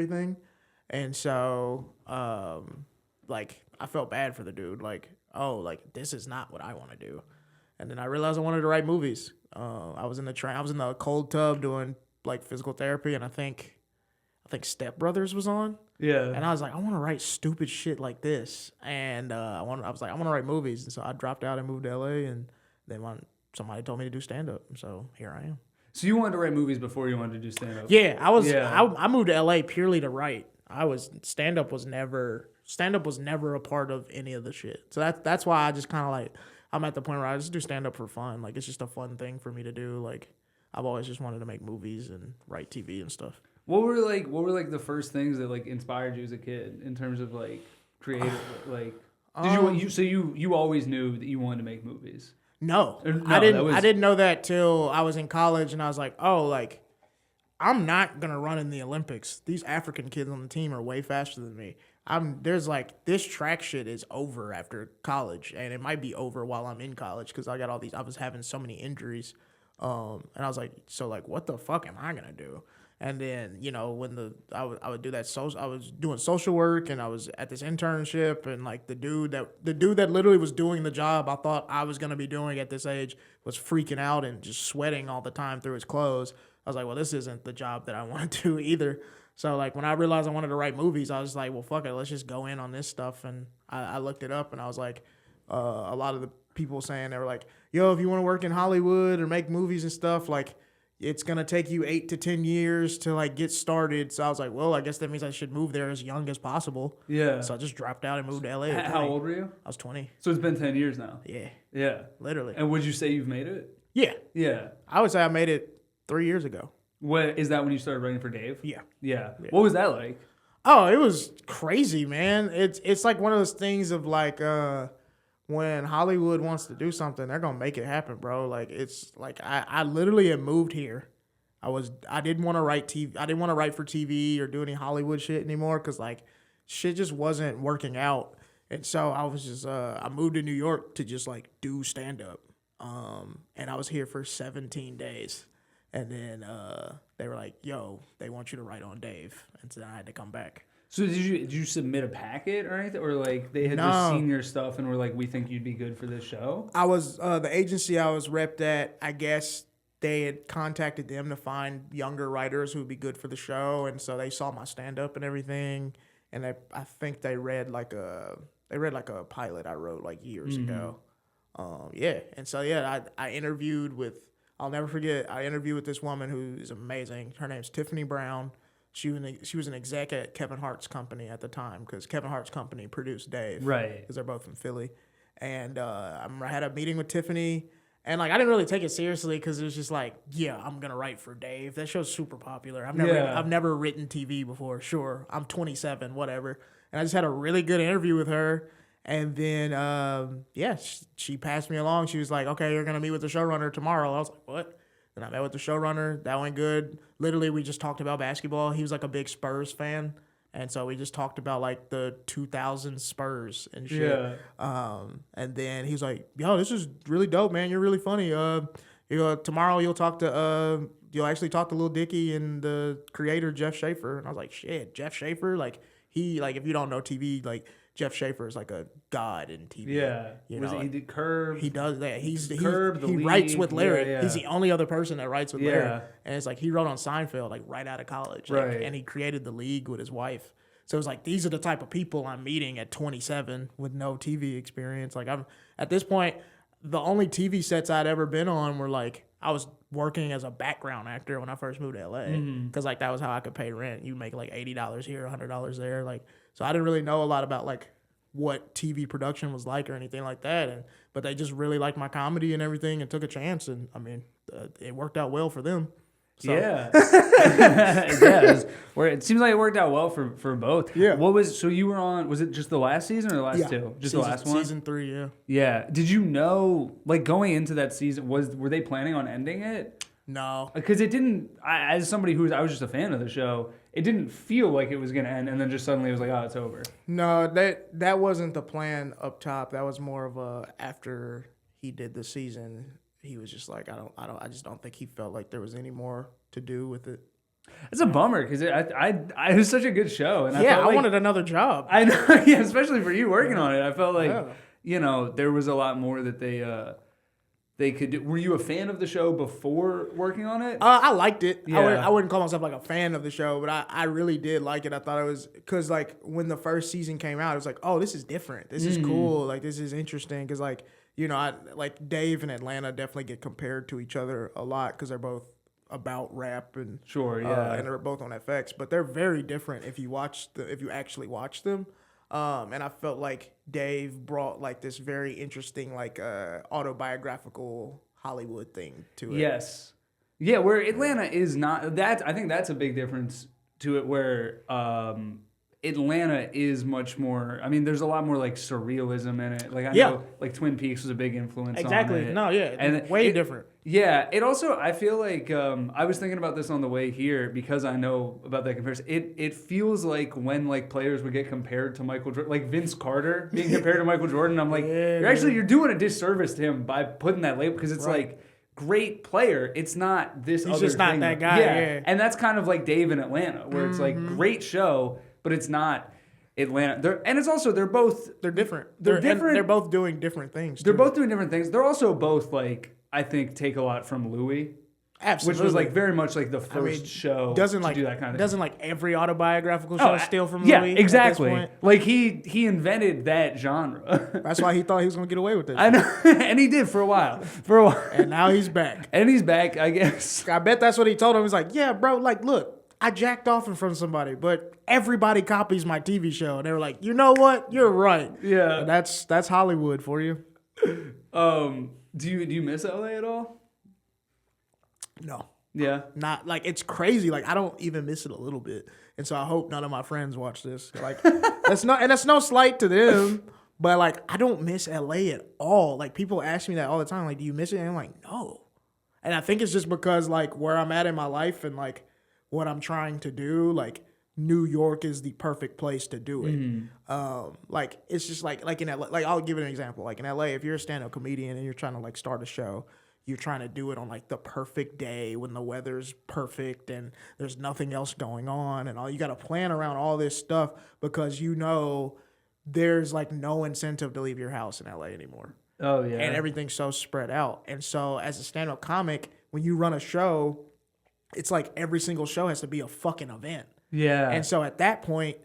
everything. And so, like, I felt bad for the dude. Like, oh, like, this is not what I want to do. And then I realized I wanted to write movies. I was in the cold tub doing like physical therapy, and I think Step Brothers was on. Yeah. And I was like, I want to write stupid shit like this. And I was like, I want to write movies. And so I dropped out and moved to LA, and then somebody told me to do stand up. So here I am. So you wanted to write movies before you wanted to do stand up? Yeah, I moved to LA purely to write. Stand up was never a part of any of the shit. So that's why I just kind of like, I'm at the point where I just do stand up for fun. Like, it's just a fun thing for me to do. Like, I've always just wanted to make movies and write TV and stuff. What were like the first things that like inspired you as a kid in terms of like creative like you always knew that you wanted to make movies? No, No, I didn't know that till I was in college, and I was like, oh, like, I'm not gonna run in the Olympics. These African kids on the team are way faster than me. There's like, this track shit is over after college, and it might be over while I'm in college because I was having so many injuries, and I was like, so like, what the fuck am I gonna do? And then, you know, when I would do that, I was doing social work, and I was at this internship, and like the dude that literally was doing the job I thought I was gonna be doing at this age was freaking out and just sweating all the time through his clothes. I was like, well, this isn't the job that I want to do either. So like, when I realized I wanted to write movies, I was like, well, fuck it, let's just go in on this stuff. And I looked it up, and I was like, a lot of the people saying, they were like, yo, if you want to work in Hollywood or make movies and stuff, like, it's going to take you 8 to 10 years to like get started. So I was like, well, I guess that means I should move there as young as possible. Yeah. So I just dropped out and moved to LA. How old were you? I was 20. So it's been 10 years now. Yeah. Yeah. Literally. And would you say you've made it? Yeah. Yeah. I would say I made it 3 years ago. What is that when you started writing for Dave? Yeah. Yeah. What was that like? Oh, it was crazy, man. It's like one of those things of like, when Hollywood wants to do something, they're gonna make it happen, bro. Like, it's like I literally had moved here. I didn't want to write TV. I didn't want to write for TV or do any Hollywood shit anymore because like shit just wasn't working out. And so I was just I moved to New York to just like do stand up. And I was here for 17 days. And then they were like, yo, they want you to write on Dave. And so I had to come back. So did you submit a packet or anything, or like they had just seen your stuff and were like, we think you'd be good for this show? I was the agency I was repped at, I guess they had contacted them to find younger writers who would be good for the show, and so they saw my stand up and everything, and I think they read like a pilot I wrote like years ago. Yeah, and so yeah, I interviewed with, I'll never forget, I interviewed with this woman who is amazing. Her name's Tiffany Brown. She was an exec at Kevin Hart's company at the time because Kevin Hart's company produced Dave. Right. Because they're both from Philly. And I had a meeting with Tiffany. And like, I didn't really take it seriously because it was just like, yeah, I'm going to write for Dave. That show's super popular. I've never written TV before. Sure. I'm 27, whatever. And I just had a really good interview with her. And then, she passed me along. She was like, okay, you're going to meet with the showrunner tomorrow. I was like, what? And I met with the showrunner. That went good. Literally, we just talked about basketball. He was like a big Spurs fan. And so we just talked about like the 2000 Spurs and shit. Yeah. And then he was like, yo, this is really dope, man. You're really funny. Tomorrow you'll actually talk to Lil Dicky and the creator, Jeff Schaffer. And I was like, shit, Jeff Schaffer? Like, if you don't know TV, like, Jeff Schaffer is like a god in TV. Yeah. He did Curb? He does that. He League. writes with Larry. Yeah. He's the only other person that writes with Larry. And it's like he wrote on Seinfeld like right out of college. Right. And he created the League with his wife. So it's like, these are the type of people I'm meeting at 27 with no TV experience. Like, I'm at this point, the only TV sets I'd ever been on were like, I was working as a background actor when I first moved to LA because like that was how I could pay rent. You make like $80 here, $100 there. Like, so I didn't really know a lot about like what TV production was like or anything like that. But they just really liked my comedy and everything and took a chance. And I mean, it worked out well for them. So. Yeah. It seems like it worked out well for both. Yeah. So you were on, was it just the last season or the last two? Just the last one? Season 3, yeah. Yeah. Did you know, like going into that season, were they planning on ending it? No. Because it didn't, as somebody I was just a fan of the show, it didn't feel like it was going to end and then just suddenly it was like, oh, it's over. No, that wasn't the plan up top. That was more of after he did the season, he was just like, I just don't think he felt like there was any more to do with it. It's a bummer because it was such a good show, and Yeah, I I wanted another job. I know, yeah, especially for you working on it. I felt like Yeah. there was a lot more that they could do. Were you a fan of the show before working on it? I liked it. Yeah. I wouldn't call myself like a fan of the show, but I really did like it. I thought it was because like when the first season came out, it was like, oh, this is different. This is cool. Like this is interesting because like I like Dave and Atlanta definitely get compared to each other a lot because they're both about rap and Sure, yeah, and they're both on FX, but they're very different if you actually watch them. And I felt like Dave brought like this very interesting like autobiographical Hollywood thing to it. Yes. Yeah, where Atlanta is not that. I think that's a big difference to it. Where Atlanta is much more. I mean, there's a lot more like surrealism in it. Like I know, like Twin Peaks was a big influence. Exactly. On it. No, yeah, and way different. Yeah, it also. I feel like I was thinking about this on the way here because I know about that comparison. It feels like when like players would get compared to Michael Jordan, like Vince Carter being compared to Michael Jordan. I'm like, you're doing a disservice to him by putting that label because it's like. Great player. It's not this. He's other just not thing. that guy. Yeah, and that's kind of like Dave in Atlanta, where it's like great show, but it's not Atlanta. And it's also they're different. They're different. They're both doing different things. They're both doing different things. They're also both like I think take a lot from Louis. Absolutely. Which was like very much like the first show to do that kind of thing. Doesn't like every autobiographical show steal from Louis? Yeah, exactly. Like he invented that genre. That's why he thought he was gonna get away with it. I know, and he did for a while. And now he's back. I guess. I bet that's what he told him. He's like, yeah, bro, like look, I jacked off in front of somebody, but everybody copies my TV show. And they were like, you know what? You're right. Yeah. And that's Hollywood for you. Do you miss LA at all? No. Yeah. Not like it's crazy. Like I don't even miss it a little bit. And so I hope none of my friends watch this. Like that's no slight to them, but like I don't miss LA at all. Like people ask me that all the time. Like, do you miss it? And I'm like, no. And I think it's just because like where I'm at in my life and like what I'm trying to do, like New York is the perfect place to do it. Like it's just like in LA, like I'll give it an example. Like in LA, if you're a stand-up comedian and you're trying to like start a show, you're trying to do it on like the perfect day when the weather's perfect and there's nothing else going on and all. You got to plan around all this stuff because you know there's like no incentive to leave your house in LA anymore. Oh yeah. And everything's so spread out. And so as a stand-up comic, when you run a show, it's like every single show has to be a fucking event. Yeah. And so at that point,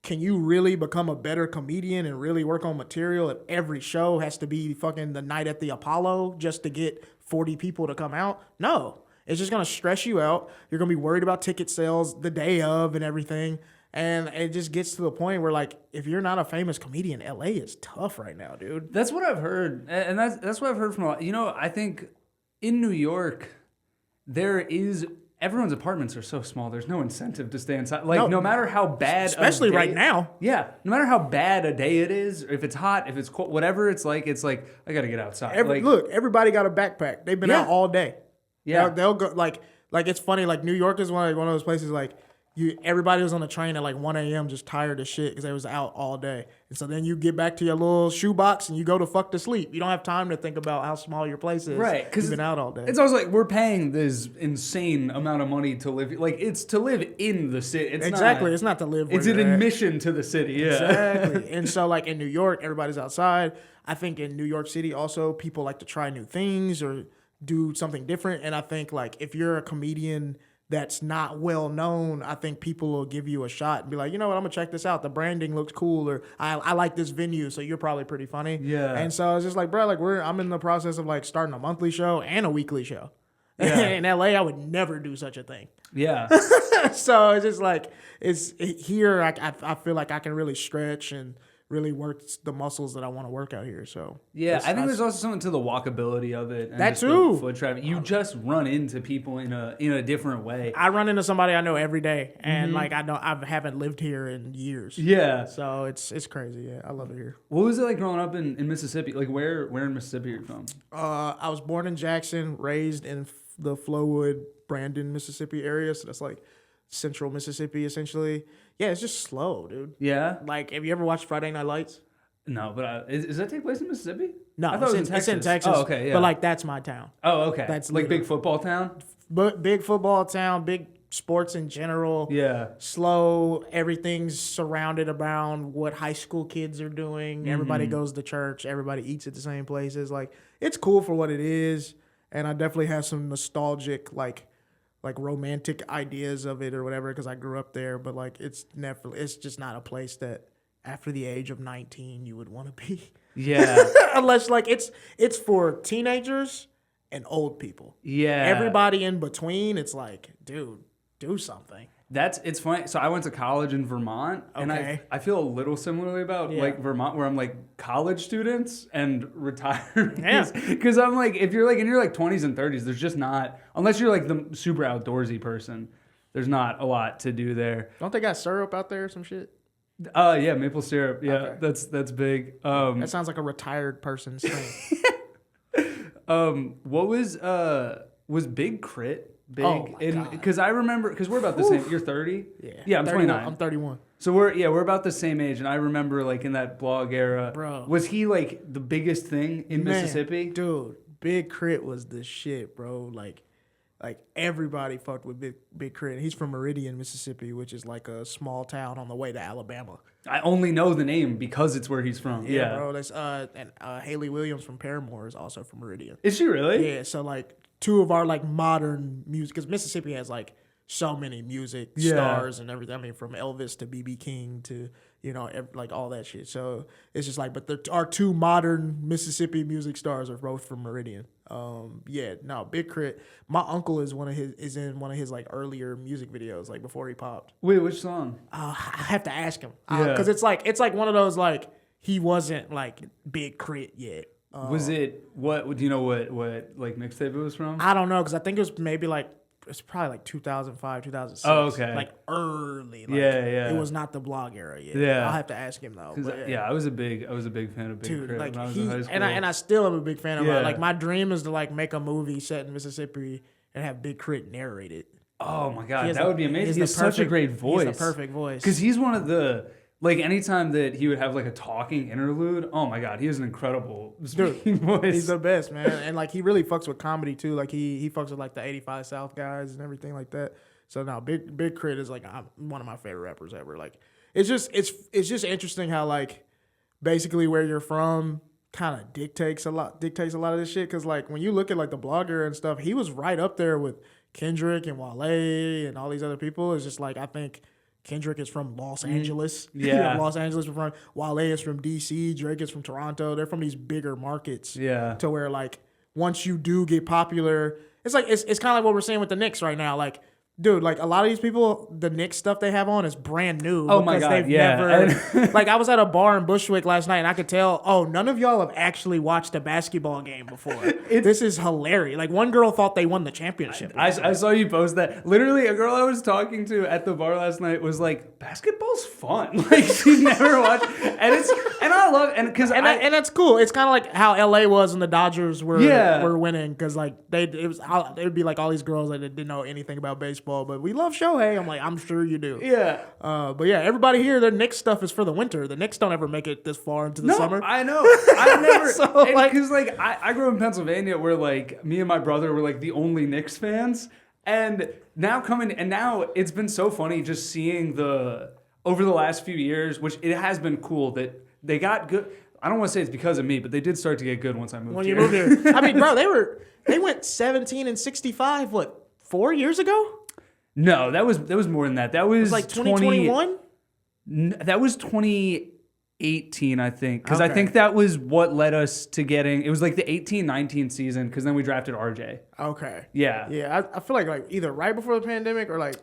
can you really become a better comedian and really work on material if every show has to be fucking the night at the Apollo just to get 40 people to come out? No. It's just going to stress you out. You're going to be worried about ticket sales the day of and everything. And it just gets to the point where, like, if you're not a famous comedian, LA is tough right now, dude. That's what I've heard. And that's what I've heard from a lot. You know, I think in New York, everyone's apartments are so small. There's no incentive to stay inside. Like, no matter how bad, especially right now. Yeah, no matter how bad a day it is, if it's hot, if it's cold, whatever it's like I gotta get outside. Look, everybody got a backpack. They've been out all day. Yeah, they'll go like it's funny. Like New York is one of those places like. Everybody was on the train at like 1 a.m. just tired as shit because they was out all day. And so then you get back to your little shoebox and you go to fuck to sleep. You don't have time to think about how small your place is. Right. Because you've been out all day. It's always like we're paying this insane amount of money to live. Like it's to live in the city. It's not to live where it's an admission to the city. Yeah. Exactly. And so like in New York, everybody's outside. I think in New York City also people like to try new things or do something different. And I think like if you're a comedian that's not well known, I think people will give you a shot and be like, you know what, I'm gonna check this out. The branding looks cool, or I like this venue, so you're probably pretty funny. Yeah. And so it's just like, bro, like I'm in the process of like starting a monthly show and a weekly show. Yeah. In LA, I would never do such a thing. Yeah. So it's just like here. I feel like I can really stretch and really work the muscles that I want to work out here. So yeah, I think there's also something to the walkability of it. And that too. Foot traffic. You just run into people in a different way. I run into somebody I know every day, and like I haven't lived here in years. Yeah. So it's crazy. Yeah, I love it here. What was it like growing up in Mississippi? Like where in Mississippi are you from? I was born in Jackson, raised in the Flowood, Brandon, Mississippi area. So that's like central Mississippi, essentially. Yeah, it's just slow, dude. Yeah? Like, have you ever watched Friday Night Lights? No, but does that take place in Mississippi? No, I thought it was it's in Texas. Oh, okay, yeah. But, like, that's my town. Oh, okay. That's like big football town? But big football town, big sports in general. Yeah. Slow. Everything's surrounded around what high school kids are doing. Everybody goes to church. Everybody eats at the same places. Like, it's cool for what it is. And I definitely have some nostalgic, like romantic ideas of it or whatever, because I grew up there. But like, it's just not a place that after the age of 19 you would want to be. Yeah. Unless like it's for teenagers and old people. Yeah. Everybody in between, it's like, dude, do something. It's funny. So I went to college in Vermont, and I feel a little similarly about like Vermont, where I'm like college students and retirees. Yeah. Because I'm like, if you're like in your like 20s and 30s, there's just not, unless you're like the super outdoorsy person, there's not a lot to do there. Don't they got syrup out there or some shit? Yeah, maple syrup. Yeah, Okay. that's big. That sounds like a retired person's thing. What was Big Crit big? Oh my God. Because I remember, because we're about the same. You're 30. Yeah, I'm 29. I'm 31. So we're about the same age, and I remember like in that blog era, Bro. Was he like the biggest thing in Mississippi? Dude, Big Crit was the shit, bro. Like everybody fucked with Big Crit. He's from Meridian, Mississippi, which is like a small town on the way to Alabama. I only know the name because it's where he's from. Yeah. Bro. That's and Haley Williams from Paramore is also from Meridian. Is she really? Yeah, so like two of our like modern music, because Mississippi has like so many music stars and everything. I mean, from Elvis to BB King to, you know, like all that shit. So it's just like, but our two modern Mississippi music stars are both from Meridian. Big Crit. My uncle is in one of his like earlier music videos, like before he popped. Wait, which song? I have to ask him because it's like one of those like he wasn't like Big Crit yet. Was it what? Do you know what like mixtape it was from? I don't know, because I think it was maybe like it's probably like 2005, 2006. Oh, okay. Like early. Like, yeah. It was not the blog era yet. Yeah. I'll have to ask him though. But, I was a big fan of Big Crit like when I was in high school. and I still am a big fan of Yeah. like my dream is to like make a movie set in Mississippi and have Big Crit narrate it. Oh my God, that would be amazing. He has such a great voice. He's the perfect voice. Because he's one of the, like, anytime that he would have like a talking interlude, oh my God, he has an incredible speaking voice. He's the best, man. And like he really fucks with comedy too. Like he fucks with like the 85 South guys and everything like that. So now Big Crit is like one of my favorite rappers ever. Like it's just interesting how like basically where you're from kind of dictates a lot of this shit. Because like when you look at like the blogger and stuff, he was right up there with Kendrick and Wale and all these other people. It's just like I think Kendrick is from Los Angeles. Yeah. Los Angeles is from Wale is from DC. Drake is from Toronto. They're from these bigger markets. Yeah. To where like once you do get popular, it's like it's kind of like what we're seeing with the Knicks right now. Like, dude, like a lot of these people, the Knicks stuff they have on is brand new. Oh my God, they've yeah. never like I was at a bar in Bushwick last night and I could tell, none of y'all have actually watched a basketball game before. This is hilarious. Like one girl thought they won the championship. I saw you post that. Literally, a girl I was talking to at the bar last night was like, "Basketball's fun." Like she's never watched, and I love and that's cool. It's kind of like how LA was when the Dodgers were winning, because like it would be like all these girls that didn't know anything about baseball, but we love Shohei. I'm like, I'm sure you do. Yeah. But yeah, everybody here, their Knicks stuff is for the winter. The Knicks don't ever make it this far into the summer. I know. I've never. So, because I grew up in Pennsylvania, where like me and my brother were like the only Knicks fans, and now it's been so funny just seeing over the last few years, which it has been cool that they got good. I don't want to say it's because of me, but they did start to get good once I moved when here. you moved here. I mean, bro, they went 17-65. What, 4 years ago? No, that was more than that. That was like 2021. That was 2018, I think, because I Okay. think that was what led us to getting. It was like the 18-19 season, because then we drafted RJ. Okay. Yeah. Yeah, I feel like either right before the pandemic or like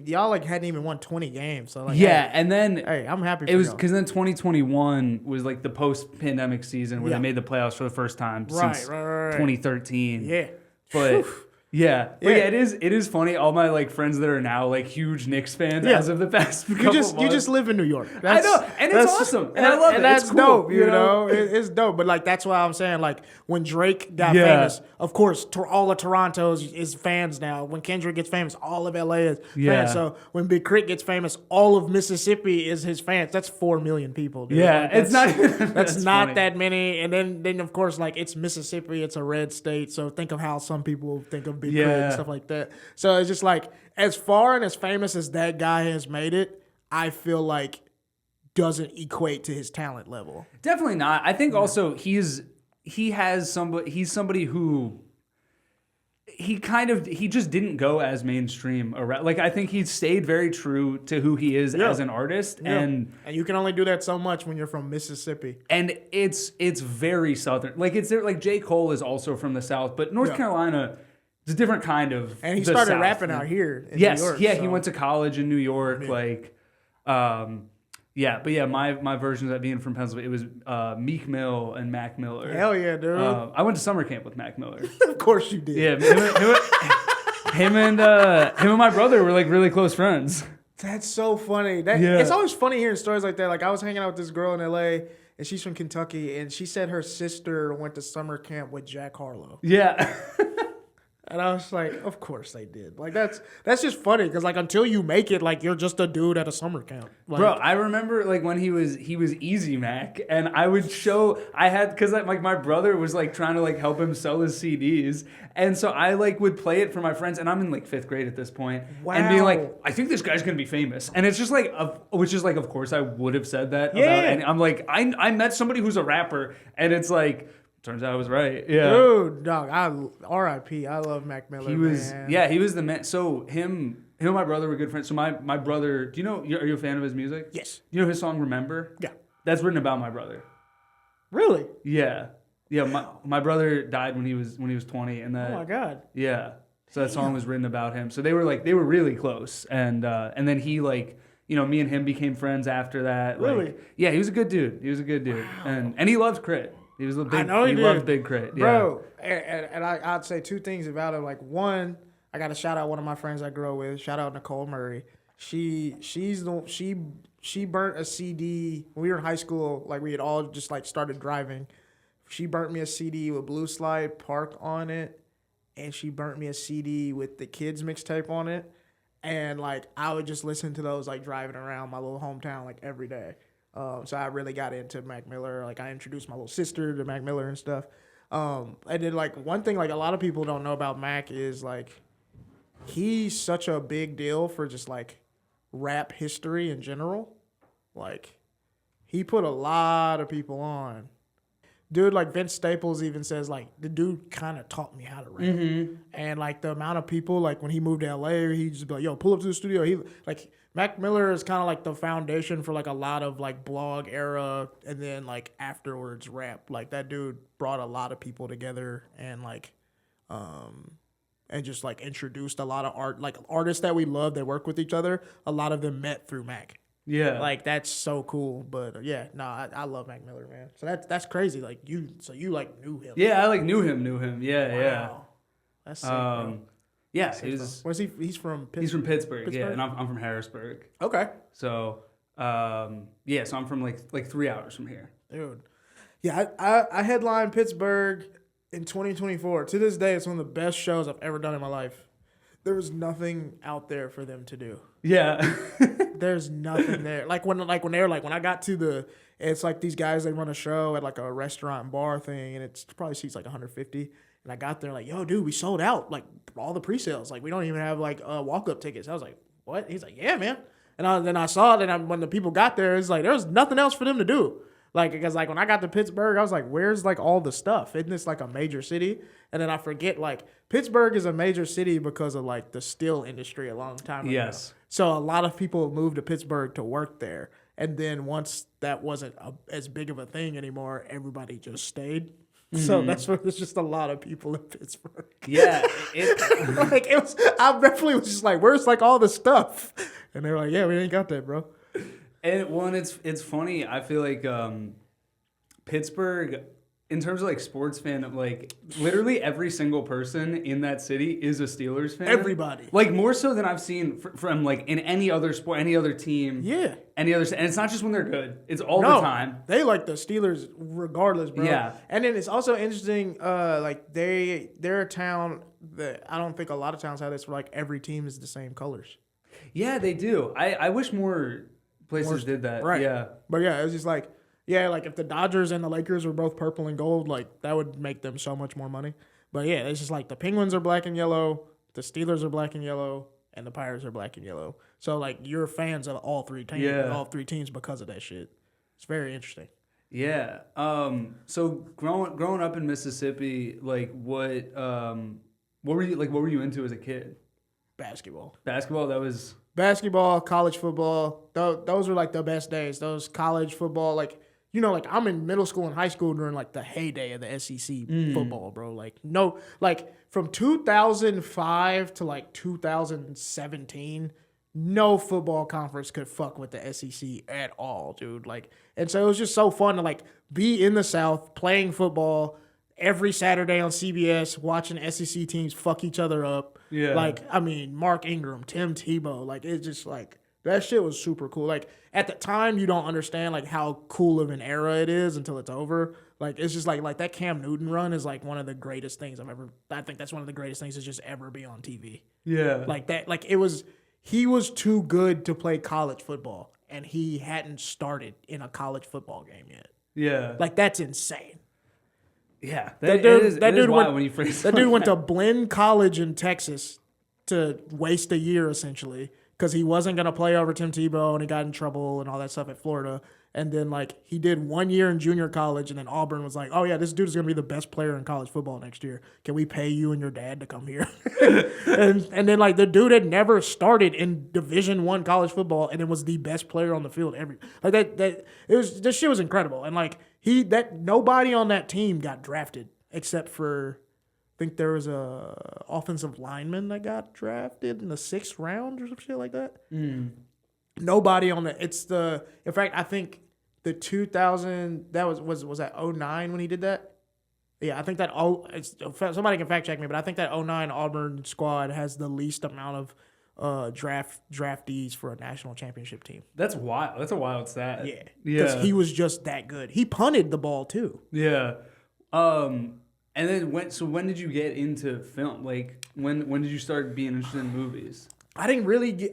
y'all like hadn't even won 20 games. So like, Yeah, and then hey, I'm happy for it was y'all. because then 2021 was like the post-pandemic season where they made the playoffs for the first time since 2013. Yeah. But yeah, it is funny. All my like friends that are now like huge Knicks fans as of the past couple months. You just live in New York. I know, and it's awesome, and I love it. And that's it's cool, dope, you know. It's dope, but like that's why I'm saying like when Drake got famous, of course, all of Toronto is fans now. When Kendrick gets famous, all of LA is fans. So when Big Crit gets famous, all of Mississippi is his fans. That's 4 million people. Dude. Yeah, like, it's not. That's not funny. That many. And then of course like it's Mississippi. It's a red state. So think of how some people think of Big Crit and stuff like that. So it's just like, as far and as famous as that guy has made it, I feel like doesn't equate to his talent level. Definitely not. I think also he's somebody who he just didn't go as mainstream around. Like, I think he stayed very true to who he is as an artist. And you can only do that so much when you're from Mississippi. And it's very Southern. Like, it's there. Like, J. Cole is also from the South, but North Carolina is a different kind of. And he started rapping out here in New York. Yeah, he went to college in New York. Like, my version of that being from Pennsylvania, it was Meek Mill and Mac Miller. Hell yeah, dude. I went to summer camp with Mac Miller. Of course you did. Yeah, him and my brother were like really close friends. That's so funny. It's always funny hearing stories like that. Like, I was hanging out with this girl in LA, and she's from Kentucky, and she said her sister went to summer camp with Jack Harlow. Yeah. And I was like, of course they did. Like, that's just funny because, like, until you make it, like, you're just a dude at a summer camp. Like, bro, I remember, like, when he was Easy Mac, and I would because like my brother was like trying to like help him sell his CDs, and so I like would play it for my friends, and I'm in like 5th grade at this point, and being like, I think this guy's gonna be famous, and it's just like, which is like, of course I would have said that. Yeah. And I'm like, I met somebody who's a rapper, and it's like, turns out I was right. Yeah. Dude, dog, R.I.P. I love Mac Miller. He was, man. he was the man. So him and my brother were good friends. So my brother, are you a fan of his music? Yes. You know his song Remember? Yeah. That's written about my brother. Really? Yeah. Yeah. My brother died when he was 20, and that. Oh my God. Yeah. So that song was written about him. So they were really close, and then he like. Me and him became friends after that. Really? Like, yeah, he was a good dude. Wow. And he loved Crit. He was a big. I know he did. Loved Big Crit, bro. And I'd say 2 things about him. Like, one, I got to shout out one of my friends I grew up with. Shout out Nicole Murray. She burnt a CD when we were in high school. Like, we had all just like started driving. She burnt me a CD with Blue Slide Park on it, and she burnt me a CD with the Kids mixtape on it. And like, I would just listen to those like driving around my little hometown like every day. So I really got into Mac Miller. Like, I introduced my little sister to Mac Miller and stuff. And then, like, one thing, like, a lot of people don't know about Mac is, like, he's such a big deal for just, like, rap history in general. Like, he put a lot of people on. Dude, like, Vince Staples even says, like, the dude kind of taught me how to rap. Mm-hmm. And, like, the amount of people, like, when he moved to L.A., he'd just be like, yo, pull up to the studio. Mac Miller is kind of like the foundation for like a lot of like blog era and then like afterwards rap. Like, that dude brought a lot of people together and like, and just like introduced a lot of art, like artists that we love that work with each other. A lot of them met through Mac. Yeah. Like, that's so cool. But I love Mac Miller, man. So that's crazy. Like, you like knew him. Yeah, I like knew him. Yeah, wow. Yeah. That's sick, bro. Yeah, he's from Pittsburgh. He's from Pittsburgh, yeah, and I'm from Harrisburg. Okay. So, so I'm from like 3 hours from here. Dude. Yeah, I headlined Pittsburgh in 2024. To this day, it's one of the best shows I've ever done in my life. There was nothing out there for them to do. Yeah. There's nothing there. When I got to it's like these guys, they run a show at like a restaurant and bar thing, and it's probably seats like 150. And I got there like, yo, dude, we sold out like all the pre-sales. Like, we don't even have like walk-up tickets. I was like, what? He's like, yeah, man. And then I saw it, and when the people got there, it's like there was nothing else for them to do. Like, because like when I got to Pittsburgh, I was like, where's like all the stuff? Isn't this like a major city? And then I forget, like, Pittsburgh is a major city because of like the steel industry a long time ago. Yes. So a lot of people moved to Pittsburgh to work there. And then once that wasn't as big of a thing anymore, everybody just stayed. Mm-hmm. So that's why there's just a lot of people in Pittsburgh. Yeah. I definitely was just like, where's like all the stuff? And they were like, yeah, we ain't got that, bro. And it's funny. I feel like Pittsburgh, in terms of like sports fan, like literally every single person in that city is a Steelers fan. Everybody. Like, more so than I've seen from like in any other sport, any other team. Yeah. And it's not just when they're good. It's all the time. They like the Steelers regardless, bro. Yeah. And then it's also interesting, like they're a town that I don't think a lot of towns have this where like every team is the same colors. Yeah, they do. I wish more places did that. Right. Yeah. But yeah, it was just like, yeah, like if the Dodgers and the Lakers were both purple and gold, like that would make them so much more money. But yeah, it's just like the Penguins are black and yellow, the Steelers are black and yellow, and the Pirates are black and yellow. So like you're fans of all three teams because of that shit. It's very interesting. Yeah. So growing up in Mississippi, like what were you into as a kid? Basketball. Basketball. That was basketball, college football. Those were like the best days. Those college football, like like I'm in middle school and high school during like the heyday of the SEC football, bro. Like no, like from 2005 to like 2017. No football conference could fuck with the SEC at all, dude. Like, and so it was just so fun to like be in the South playing football every Saturday on CBS, watching SEC teams fuck each other up. Yeah. Like, I mean, Mark Ingram, Tim Tebow, like it's just like that shit was super cool. Like at the time, you don't understand like how cool of an era it is until it's over. Like it's just like that Cam Newton run is like one of the greatest things I think that's one of the greatest things to just ever be on TV. Yeah. Like that, like he was too good to play college football, and he hadn't started in a college football game yet. Yeah. Like, that's insane. Yeah. That dude went to Blinn College in Texas to waste a year, essentially, because he wasn't going to play over Tim Tebow, and he got in trouble and all that stuff at Florida. And then, like, he did 1 year in junior college, and then Auburn was like, oh, yeah, this dude is going to be the best player in college football next year. Can we pay you and your dad to come here? and then, like, the dude had never started in Division I college football and then was the best player on the field this shit was incredible. And, like, nobody on that team got drafted except for, I think there was a offensive lineman that got drafted in the 6th round or some shit like that. Nobody on the in fact I think the 2000 that was that 09 when he did that. Yeah, I think that somebody can fact check me, but I think that 09 Auburn squad has the least amount of draftees for a national championship team. That's wild. That's a wild stat. Yeah. Because he was just that good. He punted the ball too. Yeah. And then when did you get into film? Like when did you start being interested in movies? I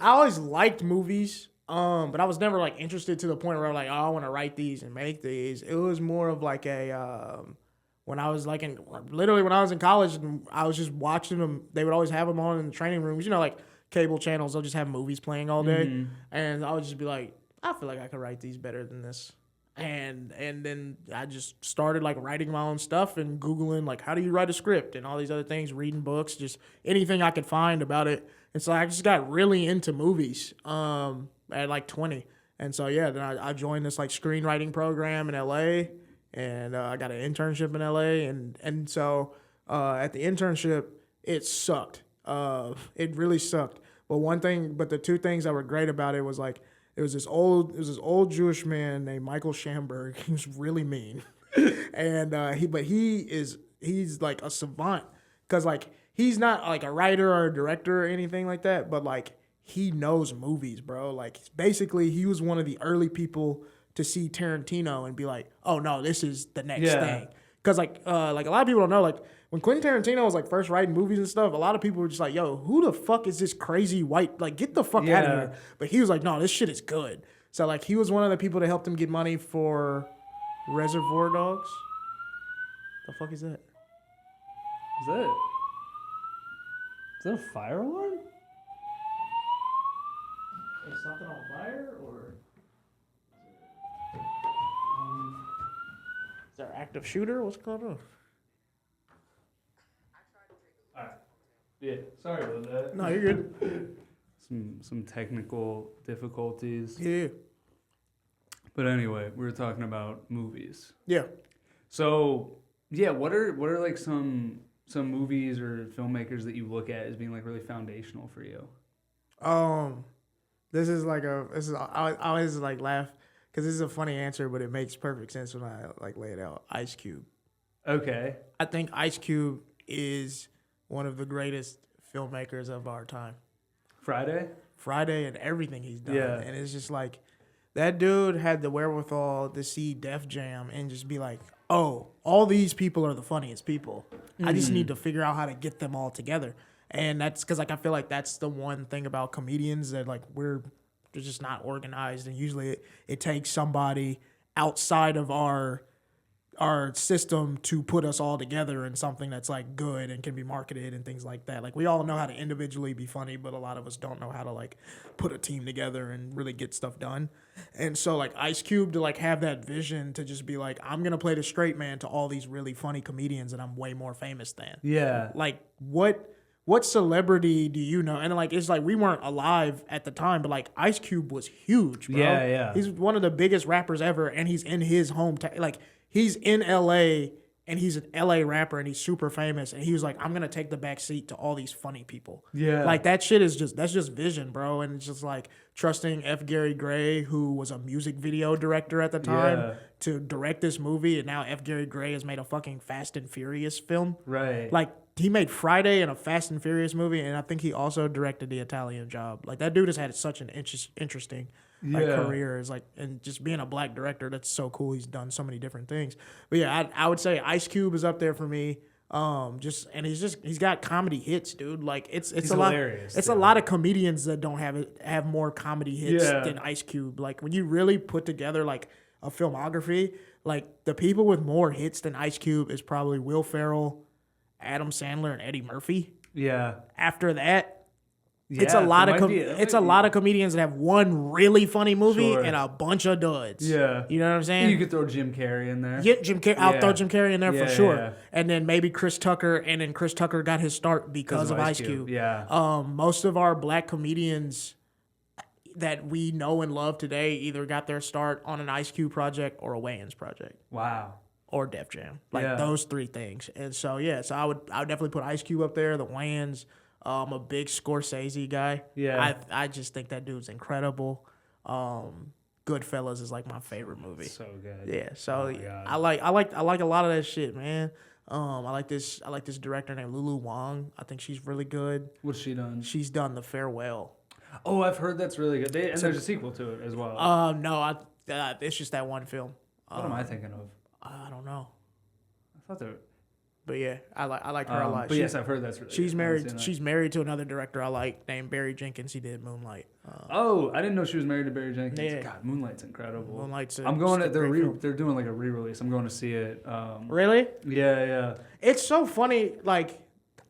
always liked movies, but I was never like interested to the point where I'm like, oh, I want to write these and make these. It was more of like when I was like when I was in college and I was just watching them. They would always have them on in the training rooms, like cable channels. They'll just have movies playing all day, and I would just be like, I feel like I could write these better than this. And then I just started like writing my own stuff and Googling like how do you write a script and all these other things, reading books, just anything I could find about it. And so I just got really into movies at like 20. And so, yeah, then I joined this like screenwriting program in L.A. and I got an internship in L.A. And so at the internship, it sucked. It really sucked. But the two things that were great about it was like it was this old Jewish man named Michael Schamberg. He was really mean. And he's like a savant because like he's not like a writer or a director or anything like that, but like he knows movies, bro. Like basically he was one of the early people to see Tarantino and be like, oh no, this is the next thing. Because like a lot of people don't know, like when Quentin Tarantino was like first writing movies and stuff, a lot of people were just like, yo, who the fuck is this crazy white, like get the fuck out of here. But he was like, no, this shit is good. So like he was one of the people that helped him get money for Reservoir Dogs. The fuck is that? Is that a fire alarm? Is something on fire or is there an active shooter? What's going on? Alright. Yeah, sorry about that. No, you're good. Some technical difficulties. Yeah. But anyway, we were talking about movies. Yeah. So yeah, what are like some movies or filmmakers that you look at as being like really foundational for you? I always like laugh because this is a funny answer, but it makes perfect sense when I like lay it out. Ice Cube. Okay. I think Ice Cube is one of the greatest filmmakers of our time. Friday and everything he's done. Yeah. And it's just like that dude had the wherewithal to see Def Jam and just be like, oh, all these people are the funniest people. I just need to figure out how to get them all together. And that's because like I feel like that's the one thing about comedians that like they're just not organized. And usually it takes somebody outside of our our system to put us all together in something that's like good and can be marketed and things like that. Like we all know how to individually be funny, but a lot of us don't know how to like put a team together and really get stuff done. And so like Ice Cube to like have that vision to just be like, I'm gonna play the straight man to all these really funny comedians and I'm way more famous than. Yeah. Like what celebrity do you know? And like it's like we weren't alive at the time, but like Ice Cube was huge, bro. Yeah, yeah. He's one of the biggest rappers ever, and he's in his hometown. Like he's in LA and he's an LA rapper and he's super famous. And he was like, I'm gonna take the back seat to all these funny people. Yeah. Like that shit is that's just vision, bro. And it's just like trusting F. Gary Gray, who was a music video director at the time, to direct this movie. And now F. Gary Gray has made a fucking Fast and Furious film. Right. Like he made Friday and a Fast and Furious movie, and I think he also directed The Italian Job. Like that dude has had such an interesting career. Is like, and just being a black director, that's so cool. He's done so many different things. But yeah, I would say Ice Cube is up there for me. He's got comedy hits, dude. Like it's He's a lot. hilarious, It's a lot of comedians that don't have more comedy hits than Ice Cube. Like when you really put together like a filmography, like the people with more hits than Ice Cube is probably Will Ferrell, Adam Sandler, and Eddie Murphy. Yeah. After that, it's a lot of comedians that have one really funny movie and a bunch of duds. Yeah. You know what I'm saying? You could throw Jim Carrey in there. Yeah, I'll throw Jim Carrey in there for sure. Yeah. And then maybe Chris Tucker, and then Chris Tucker got his start because of Ice Cube. Yeah. Most of our black comedians that we know and love today either got their start on an Ice Cube project or a Wayans project. Wow. Or Def Jam. Like those three things. And so so I would definitely put Ice Cube up there, the Wayans. I'm a big Scorsese guy. Yeah. I just think that dude's incredible. Goodfellas is like my favorite movie. So good. Yeah. So I like a lot of that shit, man. I like this director named Lulu Wang. I think she's really good. What's she done? She's done The Farewell. Oh, I've heard that's really good. And there's a sequel to it as well. No, it's just that one film. What am I thinking of? I don't know. I thought there. But yeah, I like her a lot. But yes, I've heard that's really. She's married. She's married to another director I like named Barry Jenkins. He did Moonlight. I didn't know she was married to Barry Jenkins. Yeah. God, Moonlight's incredible. Moonlight's. I'm going to. They're doing like a re-release. I'm going to see it. Really? Yeah. It's so funny. Like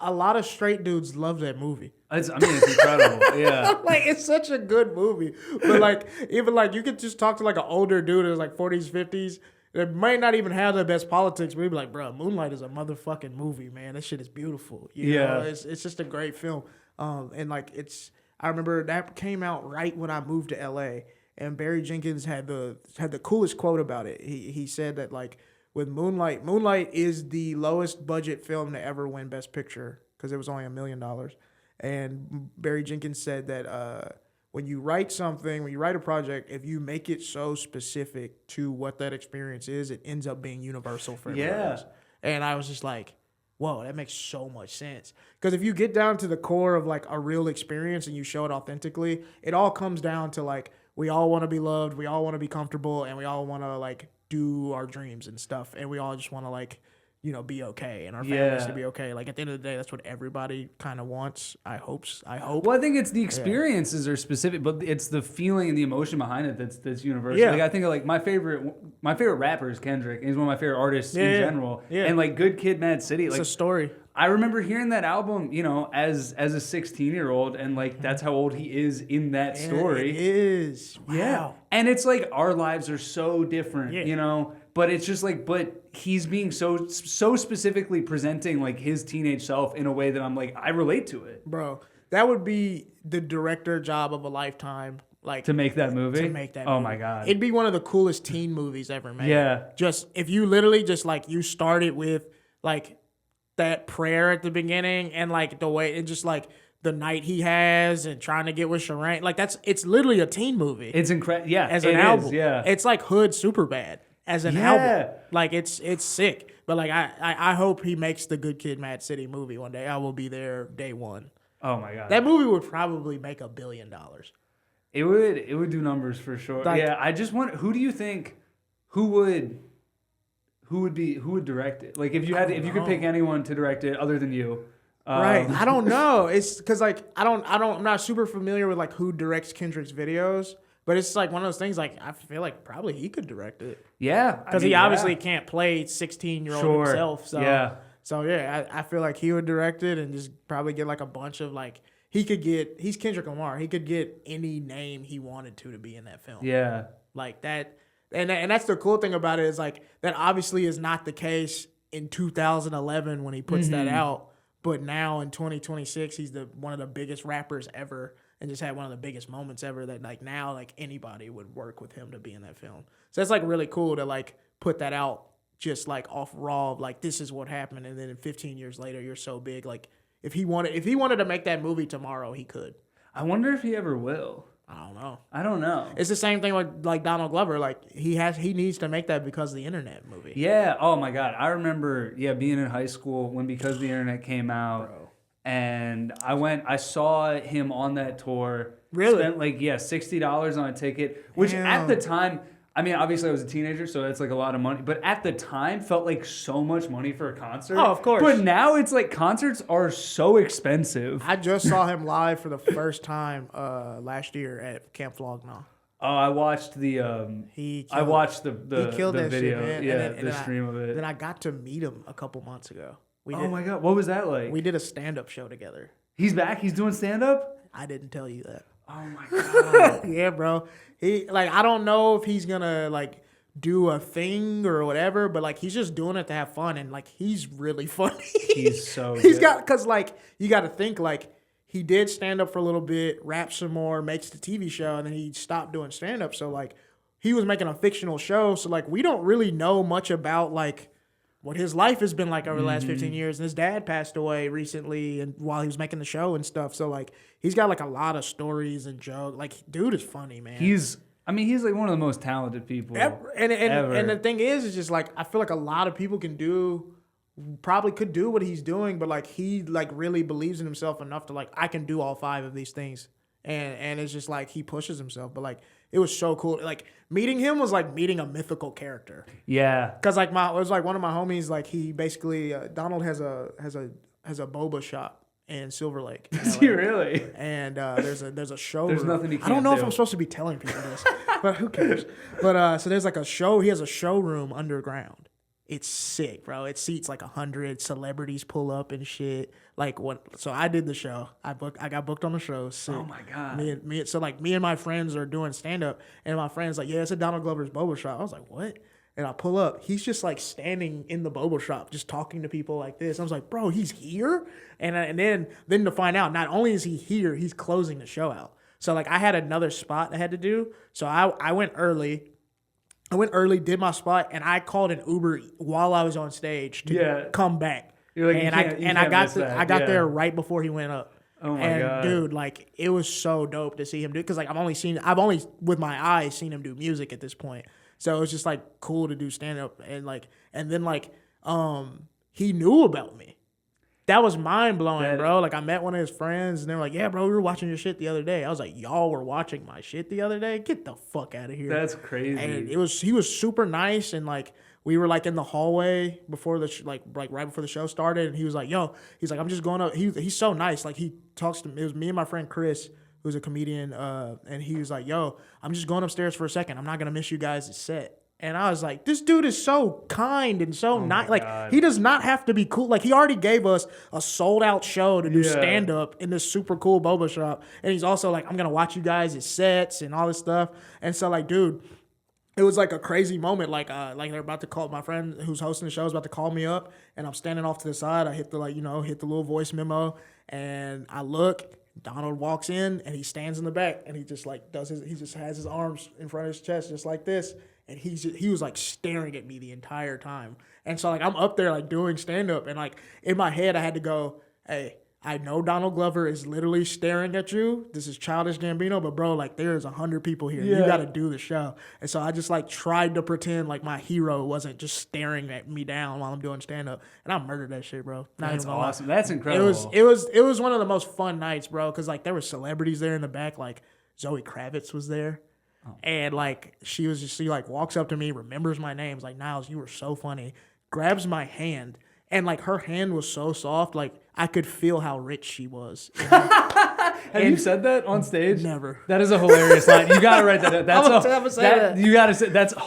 a lot of straight dudes love that movie. It's incredible. Yeah. Like it's such a good movie. But like even like you could just talk to like an older dude who's like 40s, 50s. It might not even have the best politics, but he'd be like, bro, Moonlight is a motherfucking movie, man. That shit is beautiful. You know? It's just a great film. And like I remember that came out right when I moved to LA, and Barry Jenkins had the coolest quote about it. He said that like with Moonlight is the lowest budget film to ever win Best Picture because it was only $1 million. And Barry Jenkins said that when you write a project, if you make it so specific to what that experience is, it ends up being universal for everyone else. And I was just like, whoa, that makes so much sense. Because if you get down to the core of like a real experience and you show it authentically, it all comes down to like, we all want to be loved, we all want to be comfortable, and we all want to like do our dreams and stuff. And we all just want to like, you know, be okay and our families to be okay. Like at the end of the day, that's what everybody kind of wants. I hope. Well, I think it's the experiences are specific, but it's the feeling and the emotion behind it that's universal. Yeah. Like I think of like my favorite rapper is Kendrick. He's one of my favorite artists in general. Yeah. And like Good Kid, Mad City. It's like a story. I remember hearing that album, you know, as a 16-year-old, and like that's how old he is in that story. It is. Wow. Yeah. And it's like our lives are so different, you know. But it's just like, but he's being so specifically presenting like his teenage self in a way that I'm like, I relate to it. Bro, that would be the director job of a lifetime. Like to make that movie? Oh my God. It'd be one of the coolest teen movies ever made. Yeah. Just, if you literally just like, you started with like that prayer at the beginning and like the way, and just like the night he has and trying to get with Shireen. Like it's literally a teen movie. It's incredible. Yeah. As an album. Yeah. It's like Hood Superbad. As an album, like it's sick. But like I hope he makes the Good Kid, Mad City movie one day. I will be there day one. Oh my God, that movie would probably make $1 billion. It would do numbers for sure. Like, yeah, I just want. Who do you think? Who would direct it? Like if you could pick anyone to direct it other than you. Right, I don't know. It's because like I'm not super familiar with like who directs Kendrick's videos. But it's like one of those things. Like I feel like probably he could direct it. Yeah, Because he obviously can't play 16-year-old himself. So yeah. So yeah, I feel like he would direct it and just probably get like a bunch of like he's Kendrick Lamar. He could get any name he wanted to be in that film. Yeah. Like that. And that's the cool thing about it is like that obviously is not the case in 2011 when he puts that out. But now in 2026, he's one of the biggest rappers ever and just had one of the biggest moments ever that like now like anybody would work with him to be in that film. So it's like really cool to like put that out just like off raw of like this is what happened, and then 15 years later you're so big. Like if he wanted to make that movie tomorrow, he could. I wonder if he ever will. I don't know. It's the same thing with like Donald Glover. Like he needs to make that Because of the Internet movie. Yeah. Oh my God. I remember being in high school when Because of the Internet came out. Bro. And I saw him on that tour. Really? Spent like $60 on a ticket, which at the time, I mean, obviously I was a teenager, so that's like a lot of money. But at the time, felt like so much money for a concert. Oh, of course. But now it's like concerts are so expensive. I just saw him live for the first time last year at Camp Flog Gnaw. Oh, I watched the I watched the video, shit, man. the stream of it. Then I got to meet him a couple months ago. Oh my God, what was that like? We did a stand-up show together. He's back. He's doing stand-up. I didn't tell you that. Oh my God. Yeah, bro. He like I don't know if he's gonna like do a thing or whatever, but like he's just doing it to have fun, and like he's really funny. He's so he's good. got because like you got to think like he did stand up for a little bit, rap some more, makes the TV show, and then he stopped doing stand up. So like he was making a fictional show, so like we don't really know much about like what his life has been like over the last 15 years. And his dad passed away recently and while he was making the show and stuff. So, like, he's got, like, a lot of stories and jokes. Like, dude is funny, man. He's like one of the most talented people ever. And the thing is just, like, I feel like a lot of people probably could do what he's doing, but, like, he, like, really believes in himself enough to, like, I can do all 5 of these things. And it's just, like, he pushes himself. But, like, it was so cool. Like, meeting him was like meeting a mythical character. Yeah. Because like it was like one of my homies. Like he basically Donald has a boba shop in Silver Lake. Does he really? And there's a showroom. There's nothing he can't I don't know do. if I'm supposed to be telling people this, but who cares? But so there's like a show. He has a showroom underground. It's sick, bro. It seats like 100 celebrities pull up and shit. Like so I did the show. I got booked on the show. Sick. Oh my God. Me and my friends are doing stand up, and my friend's like, yeah, it's a Donald Glover's boba shop. I was like, what? And I pull up. He's just like standing in the boba shop, just talking to people like this. I was like, bro, he's here. And then to find out, not only is he here, he's closing the show out. So like I had another spot I had to do. So I went early. Did my spot, and I called an Uber while I was on stage to come back. You're like, I got there right before he went up. Oh my God, dude! Like it was so dope to see him do, because like I've only with my eyes seen him do music at this point. So it was just like cool to do stand up, and then he knew about me. That was mind blowing, bro. Like I met one of his friends, and they were like, "Yeah, bro, we were watching your shit the other day." I was like, "Y'all were watching my shit the other day? Get the fuck out of here!" That's crazy. And he was super nice, and like we were like in the hallway before the right before the show started, and he was like, "Yo," he's like, "I'm just going up." He's so nice. Like he talks to me. It was me and my friend Chris, who's a comedian, and he was like, "Yo, I'm just going upstairs for a second. I'm not gonna miss you guys' set." And I was like, this dude is so kind and so nice. Like, he does not have to be cool. Like, he already gave us a sold-out show to do stand-up in this super cool boba shop. And he's also like, I'm going to watch you guys' sets and all this stuff. And so, like, dude, it was like a crazy moment. Like they're about to call, my friend who's hosting the show is about to call me up. And I'm standing off to the side. I hit the, hit the little voice memo. And I look. Donald walks in, and he stands in the back. And he just, like, he just has his arms in front of his chest just like this. And he was like staring at me the entire time. And so like I'm up there like doing stand up, and like in my head I had to go, hey, I know Donald Glover is literally staring at you. This is Childish Gambino, but bro, like there's 100 people here. Yeah. You got to do the show. And so I just like tried to pretend like my hero wasn't just staring at me down while I'm doing stand up, and I murdered that shit, bro. That's awesome. That's incredible. It was one of the most fun nights, bro, because like there were celebrities there in the back. Like Zoe Kravitz was there. And like she like walks up to me, remembers my name, is like, Niles, you were so funny, grabs my hand, and like her hand was so soft, like I could feel how rich she was. you said that on stage? Never. That is a hilarious line. You gotta write that down. That's you gotta say that's a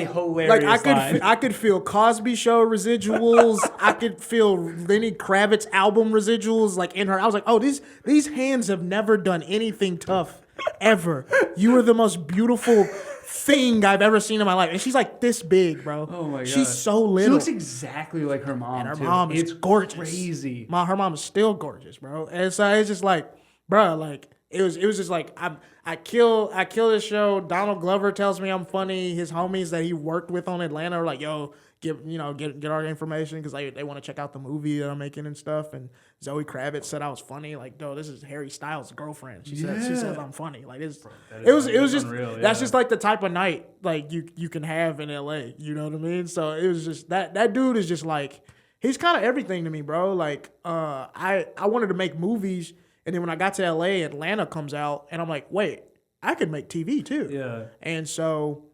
hilarious line. I could feel Cosby Show residuals. I could feel Lenny Kravitz album residuals like in her. I was like, oh, these hands have never done anything tough ever. You are the most beautiful thing I've ever seen in my life. And she's like this big, bro. Oh my god. She's so little. She looks exactly like her mom. And her mom is gorgeous. Crazy. Her mom is still gorgeous, bro. And so it's just like, bro, like it was just like I kill this show. Donald Glover tells me I'm funny. His homies that he worked with on Atlanta are like, yo, get our information because they want to check out the movie that I'm making and stuff. And Zoe Kravitz said I was funny. Like, no, this is Harry Styles' girlfriend. She says I'm funny. Like it was just unreal, that's just like the type of night like you can have in LA. You know what I mean? So it was just that dude is just like he's kind of everything to me, bro. Like I wanted to make movies, and then when I got to LA, Atlanta comes out, and I'm like, wait, I could make TV too. Yeah. And so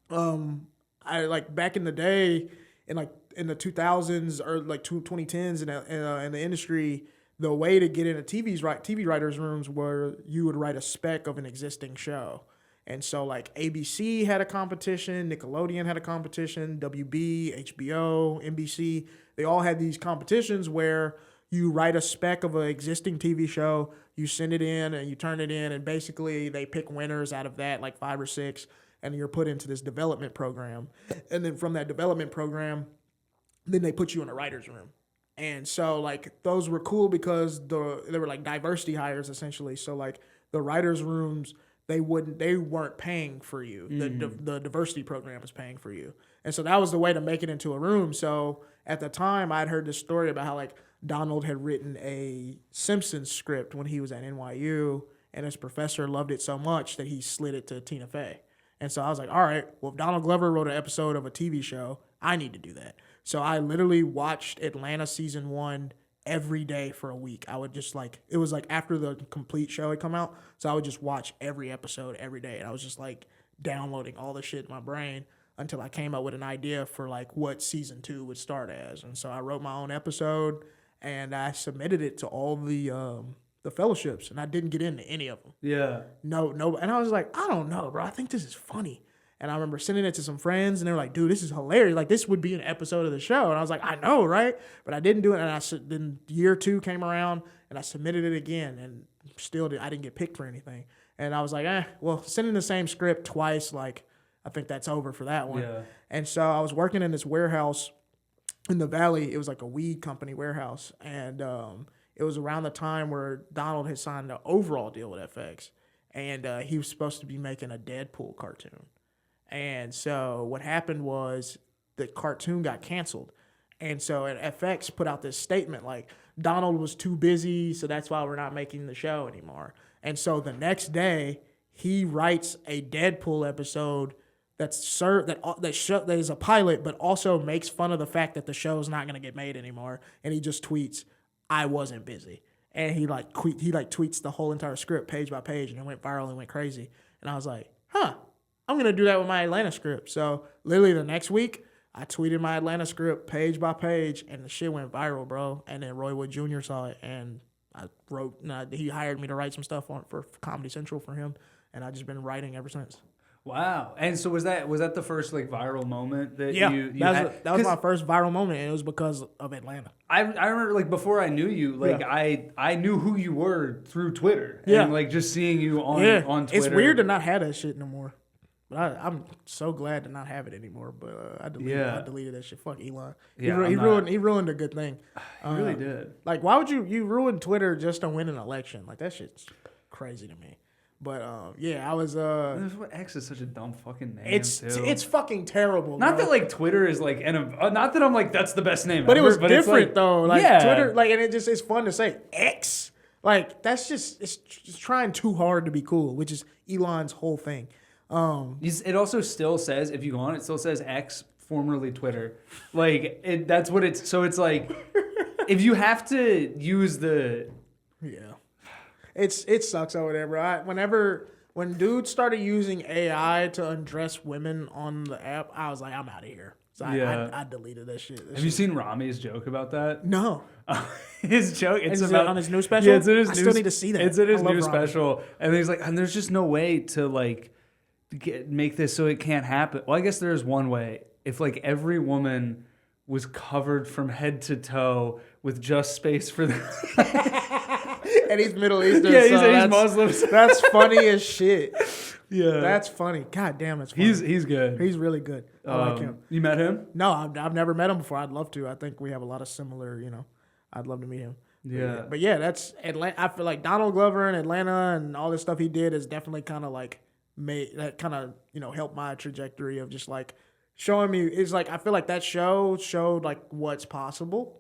I like back in the day, in the 2000s or like 2010s in the industry, the way to get into TV writers' rooms were you would write a spec of an existing show. And so like ABC had a competition, Nickelodeon had a competition, WB, HBO, NBC, they all had these competitions where you write a spec of an existing TV show, you send it in and you turn it in, and basically they pick winners out of that, like 5 or 6, and you're put into this development program. And then from that development program, then they put you in a writer's room. And so like those were cool because they were like diversity hires essentially. So like the writers' rooms, they weren't paying for you. The diversity program is paying for you. And so that was the way to make it into a room. So at the time I'd heard this story about how like Donald had written a Simpsons script when he was at NYU, and his professor loved it so much that he slid it to Tina Fey. And so I was like, all right, well, if Donald Glover wrote an episode of a TV show, I need to do that. So I literally watched Atlanta season 1 every day for a week. I would just like, it was like after the complete show had come out, so I would just watch every episode every day. And I was just like downloading all the shit in my brain until I came up with an idea for like what season 2 would start as. And so I wrote my own episode and I submitted it to all the fellowships, and I didn't get into any of them. Yeah. No. And I was like, I don't know, bro. I think this is funny. And I remember sending it to some friends, and they were like, dude, this is hilarious. Like, this would be an episode of the show. And I was like, I know, right? But I didn't do it. And then year 2 came around, and I submitted it again, and still I didn't get picked for anything. And I was like, well, sending the same script twice, like, I think that's over for that one. Yeah. And so I was working in this warehouse in the Valley. It was like a weed company warehouse. And it was around the time where Donald had signed an overall deal with FX. And he was supposed to be making a Deadpool cartoon. And so what happened was the cartoon got canceled. And so FX put out this statement like, Donald was too busy, so that's why we're not making the show anymore. And so the next day, he writes a Deadpool episode that is a pilot, but also makes fun of the fact that the show's not going to get made anymore. And he just tweets, I wasn't busy. And he tweets the whole entire script page by page, and it went viral and went crazy. And I was like, I'm going to do that with my Atlanta script. So literally the next week, I tweeted my Atlanta script page by page, and the shit went viral, bro. And then Roy Wood Jr. saw it, and he hired me to write some stuff for Comedy Central for him, and I've just been writing ever since. Wow. And so was that the first like viral moment that you had? That was my first viral moment, and it was because of Atlanta. I remember like before I knew you, like I knew who you were through Twitter. Yeah. And like just seeing you on Twitter. It's weird to not have that shit no more. But I'm so glad to not have it anymore. But I deleted that shit. Fuck Elon. He ruined a good thing. He really did. Like, why would you ruin Twitter just to win an election? Like, that shit's crazy to me. But I was. X is such a dumb fucking name. It's fucking terrible. Not bro. that like Twitter is like, not that I'm like that's the best name. But ever, it was but different it's like, though. Like Twitter, like, and it's fun to say X. Like that's it's trying too hard to be cool, which is Elon's whole thing. It also still says, if you go on, it still says X, formerly Twitter. Like that's what it's. So it's like, if you have to use the. Yeah. It sucks over there, bro. When dudes started using AI to undress women on the app, I was like, I'm out of here. So I deleted that shit. Have you seen Rami's joke about that? No. His joke, it's Is about it on his new special. Yeah, it's in his I still need to see that. It's in his new Rami. special, and he's like, and there's just no way to like make this so it can't happen. Well, I guess there is one way. If like every woman was covered from head to toe with just space for them. And he's Middle Eastern. Yeah, so he's Muslim. That's funny as shit. Yeah, that's funny. God damn, it's funny. He's good. He's really good. I like him. You met him? No, I've never met him before. I'd love to. I think we have a lot of similar. I'd love to meet him. Yeah. But yeah, that's Atlanta. I feel like Donald Glover in Atlanta and all this stuff he did is definitely kind of like made that kind of helped my trajectory of just like showing me. It's like I feel like that show showed like what's possible.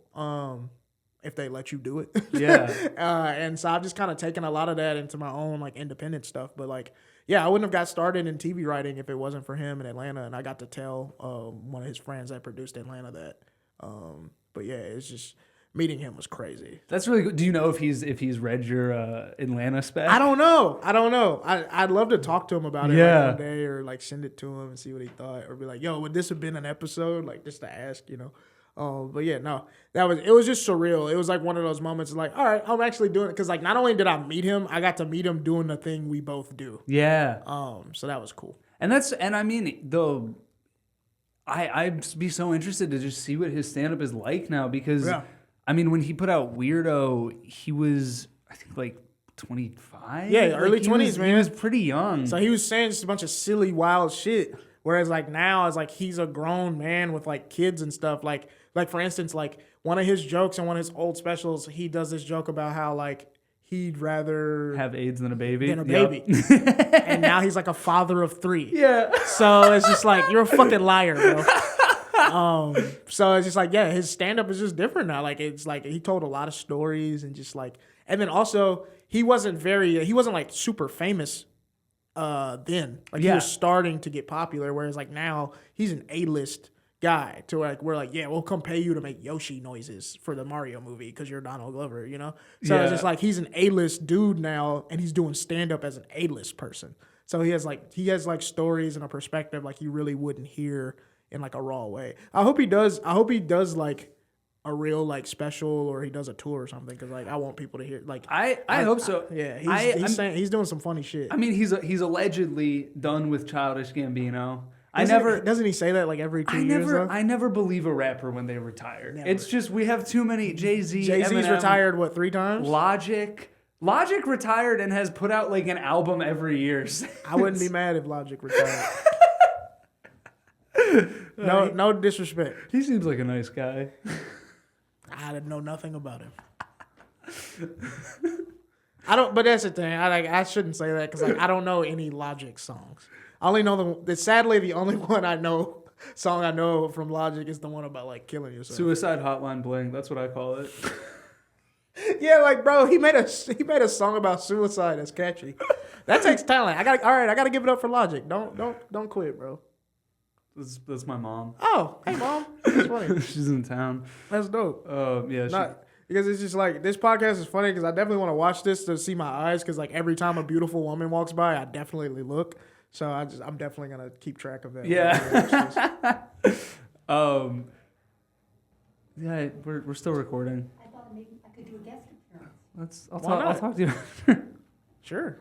If they let you do it. Yeah. And so I've just kind of taken a lot of that into my own like independent stuff. But like, yeah, I wouldn't have got started in TV writing if it wasn't for him in Atlanta. And I got to tell one of his friends that produced Atlanta that. But yeah, it's just meeting him was crazy. That's really good. Do you know if he's read your Atlanta spec? I don't know. I'd love to talk to him about it Yeah. like one day or like send it to him and see what he thought or be like, yo, would this have been an episode? Like just to ask, But yeah, no, it was just surreal. It was like one of those moments like, all right, I'm actually doing it. Cause like, not only did I meet him, I got to meet him doing the thing we both do. Yeah. So that was cool. And I mean, I'd be so interested to just see what his stand-up is like now because, I mean, when he put out Weirdo, he was, I think, like 25? Yeah, early 20s, man. He was pretty young. So he was saying just a bunch of silly, wild shit. Whereas like now, it's like he's a grown man with like kids and stuff. Like for instance, like one of his jokes in one of his old specials, he does this joke about how like he'd rather have AIDS than a baby. Yep. And now he's like a father of 3. Yeah. So it's just like, you're a fucking liar, bro. So it's just like, yeah, his stand-up is just different now. Like, it's like, he told a lot of stories and just like, and then also, he wasn't like super famous then. Like, he was starting to get popular, whereas like now, he's an A-list guy to like, we're like, yeah, we'll come pay you to make Yoshi noises for the Mario movie because you're Donald Glover, So it's just like, he's an A-list dude now, and he's doing stand-up as an A-list person. So he has like stories and a perspective like you really wouldn't hear in like a raw way. I hope he does like a real like special or he does a tour or something because like I want people to hear like I hope so. Yeah, he's doing some funny shit. I mean, he's allegedly done with Childish Gambino. Doesn't he say that like every 2 years? I never believe a rapper when they retire. Never. It's just we have too many Jay-Z's retired 3 times. Logic retired and has put out like an album every year. I wouldn't be mad if Logic retired. No disrespect. He seems like a nice guy. I didn't know nothing about him. But that's the thing. I shouldn't say that because like I don't know any Logic songs. I only know sadly the only song I know from Logic is the one about like killing yourself. Suicide Hotline Bling. That's what I call it. Yeah, like bro, he made a song about suicide that's catchy. That takes talent. I gotta give it up for Logic. Don't quit, bro. That's my mom. Oh, hey mom. That's funny. She's in town. That's dope. Yeah. Because it's just like this podcast is funny because I definitely want to watch this to see my eyes because like every time a beautiful woman walks by, I definitely look. So I'm definitely gonna keep track of that. Yeah. Yeah, we're still recording. I thought maybe I could do a guest appearance. I'll talk to you. Sure.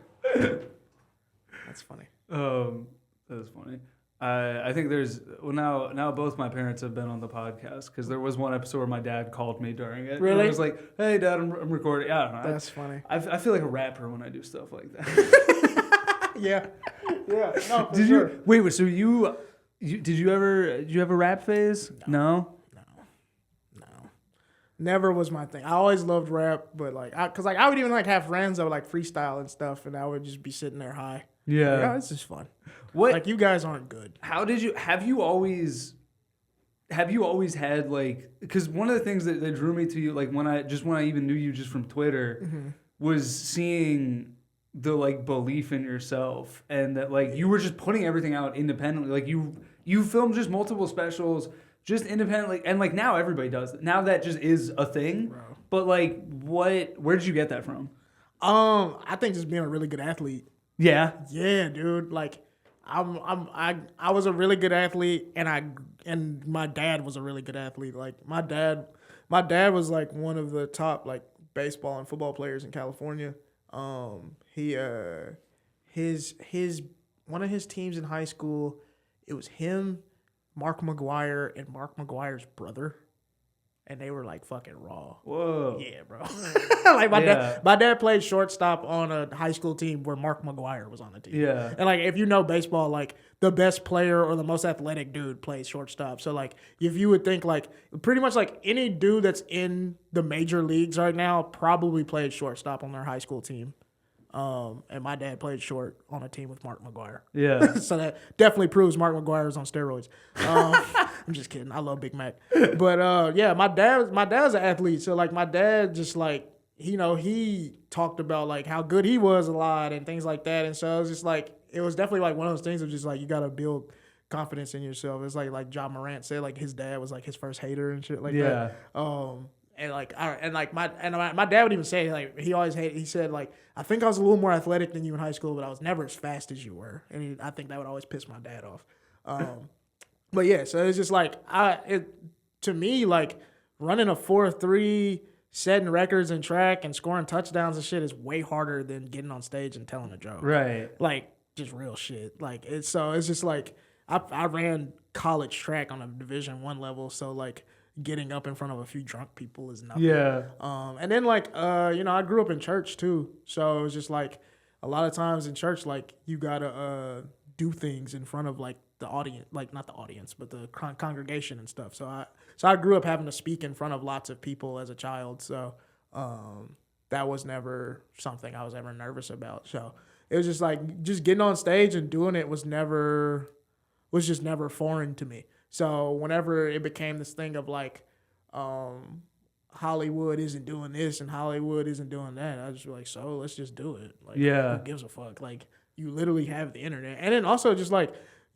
That's funny. That is funny. I think there's now both my parents have been on the podcast because there was one episode where my dad called me during it. Really? And I was like, "Hey, Dad, I'm recording." Yeah, I don't know. That's funny. I feel like a rapper when I do stuff like that. Yeah. No, did sure. you wait? So did you have a rap phase? No. Never was my thing. I always loved rap, but like, cause like I would even like have friends that would like freestyle and stuff, and I would just be sitting there high. Yeah, like, it's just fun. What? Like you guys aren't good. How did you? Have you always had like? Because one of the things that drew me to you, like when I even knew you just from Twitter, was seeing the like belief in yourself and that like you were just putting everything out independently. Like you filmed just multiple specials. Just independently, and like now everybody does it. Now that just is a thing. Bro. But like, where did you get that from? I think just being a really good athlete. Yeah. Yeah, dude. Like, I was a really good athlete, and my dad was a really good athlete. Like my dad was like one of the top like baseball and football players in California. His one of his teams in high school, it was him, Mark McGuire, and Mark McGuire's brother. And they were like fucking raw. Whoa. Yeah, bro. Like my dad played shortstop on a high school team where Mark McGuire was on the team. Yeah. And like if you know baseball, like the best player or the most athletic dude plays shortstop. So like if you would think like pretty much like any dude that's in the major leagues right now probably played shortstop on their high school team. And my dad played short on a team with Mark McGuire. Yeah. So that definitely proves Mark McGuire was on steroids. I'm just kidding. I love Big Mac. But yeah, my dad's an athlete. So like my dad just like, he talked about like how good he was a lot and things like that. And so it was just like, it was definitely like one of those things of just like, you got to build confidence in yourself. It's like John Morant said, like his dad was like his first hater and shit like that. And my dad would even say like he said like I think I was a little more athletic than you in high school, but I was never as fast as you were, and I think that would always piss my dad off. But yeah, so it's just like to me like running a 4.3, setting records in track and scoring touchdowns and shit is way harder than getting on stage and telling a joke. Right. Like just real shit. Like it's just like I ran college track on a Division I level, so like. Getting up in front of a few drunk people is nothing. Yeah. And then like I grew up in church too, so it was just like a lot of times in church like you gotta do things in front of like the audience, like not the audience but the congregation and stuff. So I grew up having to speak in front of lots of people as a child. So that was never something I was ever nervous about. So it was just like just getting on stage and doing it was just never foreign to me. So whenever it became this thing of like, Hollywood isn't doing this and Hollywood isn't doing that, I was just like, so let's just do it. Like, who gives a fuck? Like, you literally have the internet. And then also just like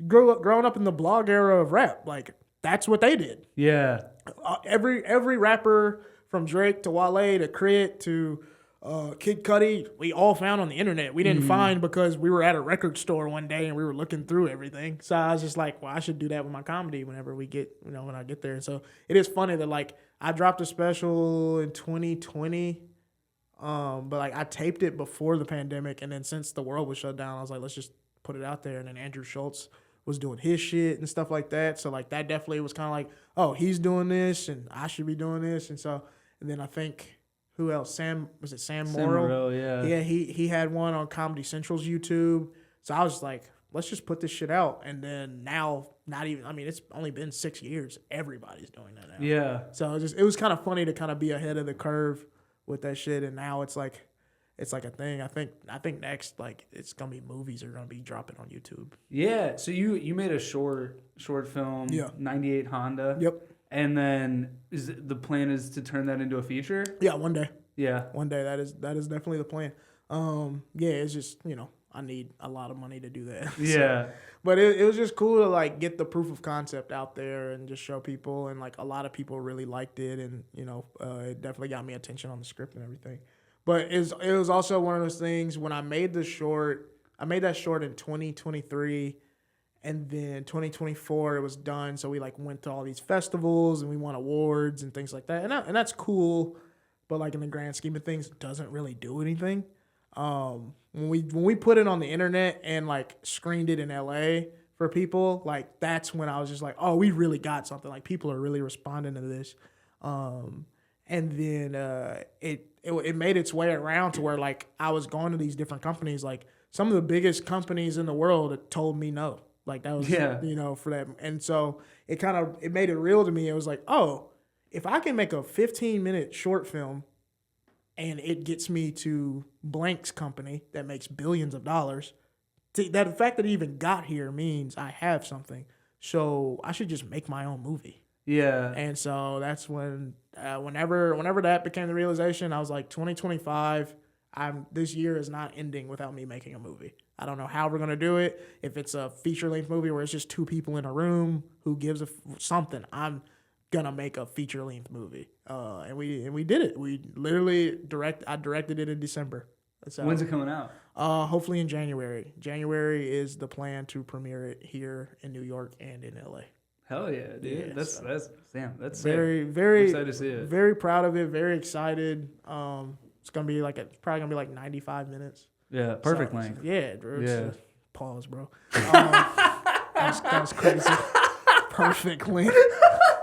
growing up in the blog era of rap, like that's what they did. Yeah. Every rapper from Drake to Wale to Crit to Kid Cudi, we all found on the internet. We didn't find because we were at a record store one day and we were looking through everything. So I was just like, well, I should do that with my comedy whenever we get, when I get there. And so it is funny that like I dropped a special in 2020, but like I taped it before the pandemic, and then since the world was shut down, I was like, let's just put it out there. And then Andrew Schultz was doing his shit and stuff like that. So like that definitely was kind of like, oh, he's doing this and I should be doing this. And then I think. Who else? Sam Morrill? Yeah, he had one on Comedy Central's YouTube. So I was just like, let's just put this shit out. And then now, it's only been 6 years. Everybody's doing that now. Yeah. So it was kind of funny to kind of be ahead of the curve with that shit. And now it's like a thing. I think next, like, it's gonna be movies are gonna be dropping on YouTube. Yeah. So you made a short film. Yeah. 98 Honda. Yep. And then the plan is to turn that into a feature? Yeah, one day. Yeah. One day. That is definitely the plan. Yeah, it's just, I need a lot of money to do that. Yeah. So, but it was just cool to like get the proof of concept out there and just show people, and like a lot of people really liked it, and it definitely got me attention on the script and everything. But it was also one of those things when I made that short in 2023. And then 2024, it was done. So we like went to all these festivals and we won awards and things like that. And that's cool. But like in the grand scheme of things, it doesn't really do anything. When we put it on the internet and like screened it in LA for people, like that's when I was just like, oh, we really got something. Like people are really responding to this. And then it made its way around to where like I was going to these different companies. Like some of the biggest companies in the world told me no. Like that was, for that. And so it made it real to me. It was like, oh, if I can make a 15-minute short film and it gets me to Blank's company that makes billions of dollars, that the fact that it even got here means I have something. So I should just make my own movie. Yeah. And so that's when, whenever that became the realization, I was like, 2025, this year is not ending without me making a movie. I don't know how we're gonna do it. If it's a feature-length movie where it's just two people in a room who gives something, I'm gonna make a feature-length movie. And we did it. We literally I directed it in December. It's out. When's it coming out? Hopefully in January. January is the plan to premiere it here in New York and in LA. Hell yeah, dude. Yeah, that's very, sick. very I'm excited to see it. Very proud of it. Very excited. It's gonna be probably gonna be like 95 minutes. Yeah, perfect length. Yeah, bro. Yeah. Pause, bro. That was crazy. Perfect length.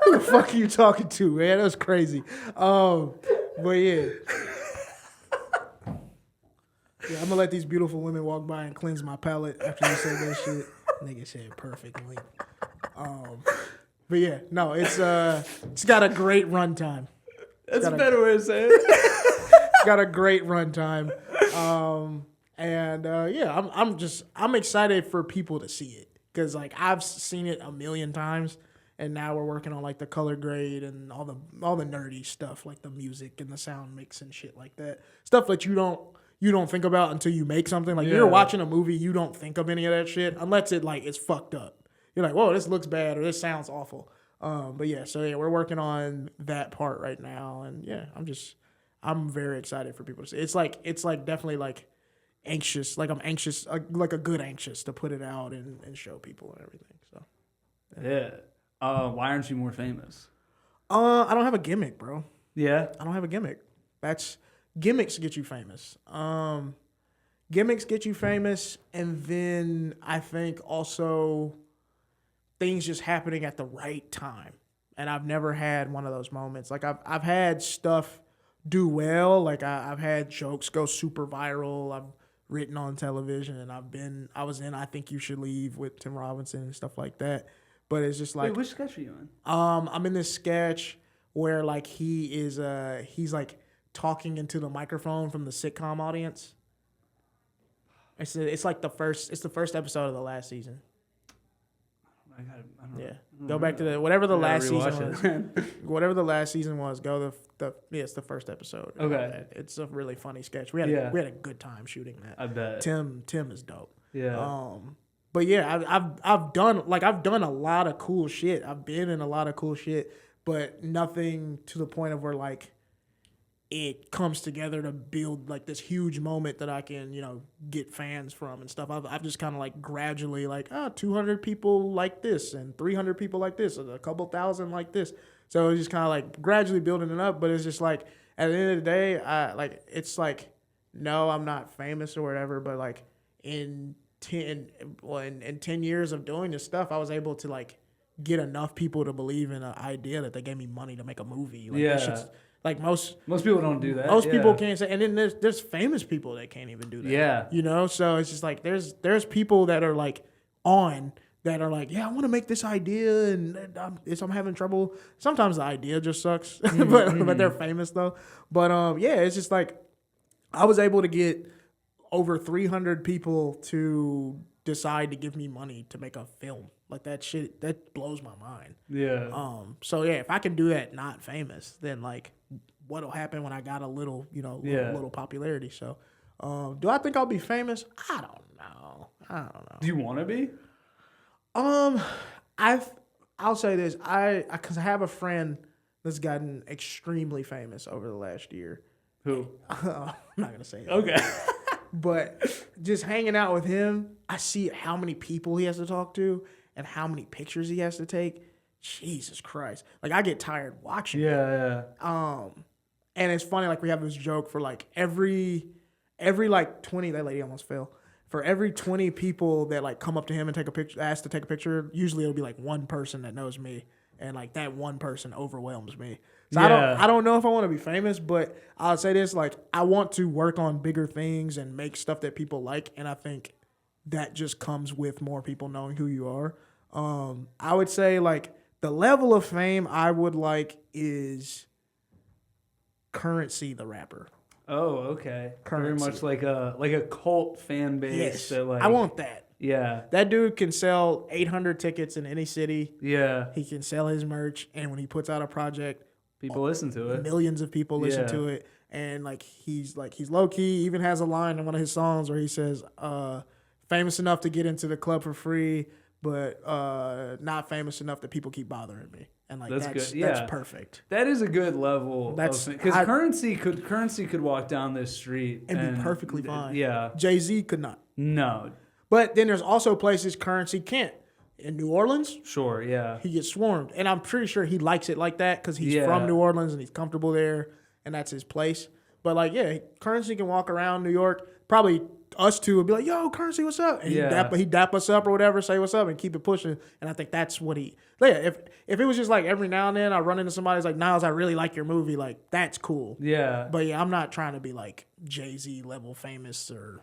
Who the fuck are you talking to, man? That was crazy. But yeah. Yeah, I'm gonna let these beautiful women walk by and cleanse my palate after you say that shit. Nigga said perfect length. But yeah, no, it's got a great runtime. That's a better way to say it. It's got a great runtime. I'm excited for people to see it because like I've seen it a million times, and now we're working on like the color grade and all the nerdy stuff like the music and the sound mix and shit like that. Stuff that you don't think about until you make something. Like you're watching a movie, you don't think of any of that shit unless it like it's fucked up. You're like, whoa, this looks bad or this sounds awful. We're working on that part right now, and yeah, I'm very excited for people to see. It's like definitely like anxious, like I'm anxious, like a good anxious to put it out and show people and everything. So yeah. Why aren't you more famous? I don't have a gimmick, bro. Yeah, I don't have a gimmick. Gimmicks get you famous. Gimmicks get you famous, and then I think also things just happening at the right time. And I've never had one of those moments. Like I've had stuff do well. Like I've had jokes go super viral. I've written on television, and I was in I Think You Should Leave with Tim Robinson and stuff like that. But it's just like, wait, which sketch are you in? I'm in this sketch where like he's like talking into the microphone from the sitcom audience. It's like the first episode of the last season. I don't Yeah, know. go back to whatever the last season was. It. Whatever the last season was, it's the first episode. Okay, it's a really funny sketch. We had a good time shooting that. I bet Tim is dope. Yeah. But yeah, I've done a lot of cool shit. I've been in a lot of cool shit, but nothing to the point of where like it comes together to build like this huge moment that I can, get fans from and stuff. I've just kind of like gradually like, 200 people like this and 300 people like this and a couple thousand like this. So it's just kind of like gradually building it up. But it's just like at the end of the day, no, I'm not famous or whatever. But like in 10 years of doing this stuff, I was able to like get enough people to believe in an idea that they gave me money to make a movie. Like, like most people don't do that. Most people can't say, and then there's famous people that can't even do that. Yeah, So it's just like there's people that are like that are like, yeah, I want to make this idea, and I'm having trouble. Sometimes the idea just sucks, but they're famous though. But it's just like I was able to get over 300 people to decide to give me money to make a film. Like that shit, that blows my mind. Yeah. So yeah, if I can do that not famous, then like what'll happen when I got a little, little popularity. So, do I think I'll be famous? I don't know. Do you want to be? I'll say this. Because I have a friend that's gotten extremely famous over the last year. Who? I'm not gonna say it. Okay. But just hanging out with him, I see how many people he has to talk to and how many pictures he has to take. Jesus Christ. Like, I get tired watching it. Yeah. And it's funny, like, we have this joke for, like, every like, 20, that lady almost fell. For every 20 people that, like, come up to him and ask to take a picture, usually it'll be, like, one person that knows me. And, like, that one person overwhelms me. So I don't know if I want to be famous, but I'll say this, like, I want to work on bigger things and make stuff that people like, and I think that just comes with more people knowing who you are. I would say, like, the level of fame I would like is Currency the rapper. Oh, okay. Currency. Very much like a cult fan base. Yes, that, like, I want that. Yeah. That dude can sell 800 tickets in any city. Yeah. He can sell his merch, and when he puts out a project, people listen to it. Millions of people listen to it, and he's low key. Even has a line in one of his songs where he says, "Famous enough to get into the club for free, but not famous enough that people keep bothering me. And like that's good. Yeah. That's perfect. That is a good level. That's because currency could walk down this street and be perfectly fine. Yeah. Jay-Z could not. No. But then there's also places Currency can't. In New Orleans, sure, yeah, he gets swarmed, and I'm pretty sure he likes it like that because he's from New Orleans and he's comfortable there, and that's his place. But like, yeah, Currency can walk around New York. Probably us two would be like, "Yo, Currency, what's up?" And he'd dap us up or whatever, say what's up, and keep it pushing. And I think that's what he. Yeah, if it was just like every now and then I run into somebody who's like, "Niles, I really like your movie," like that's cool. Yeah. But yeah, I'm not trying to be like Jay-Z level famous or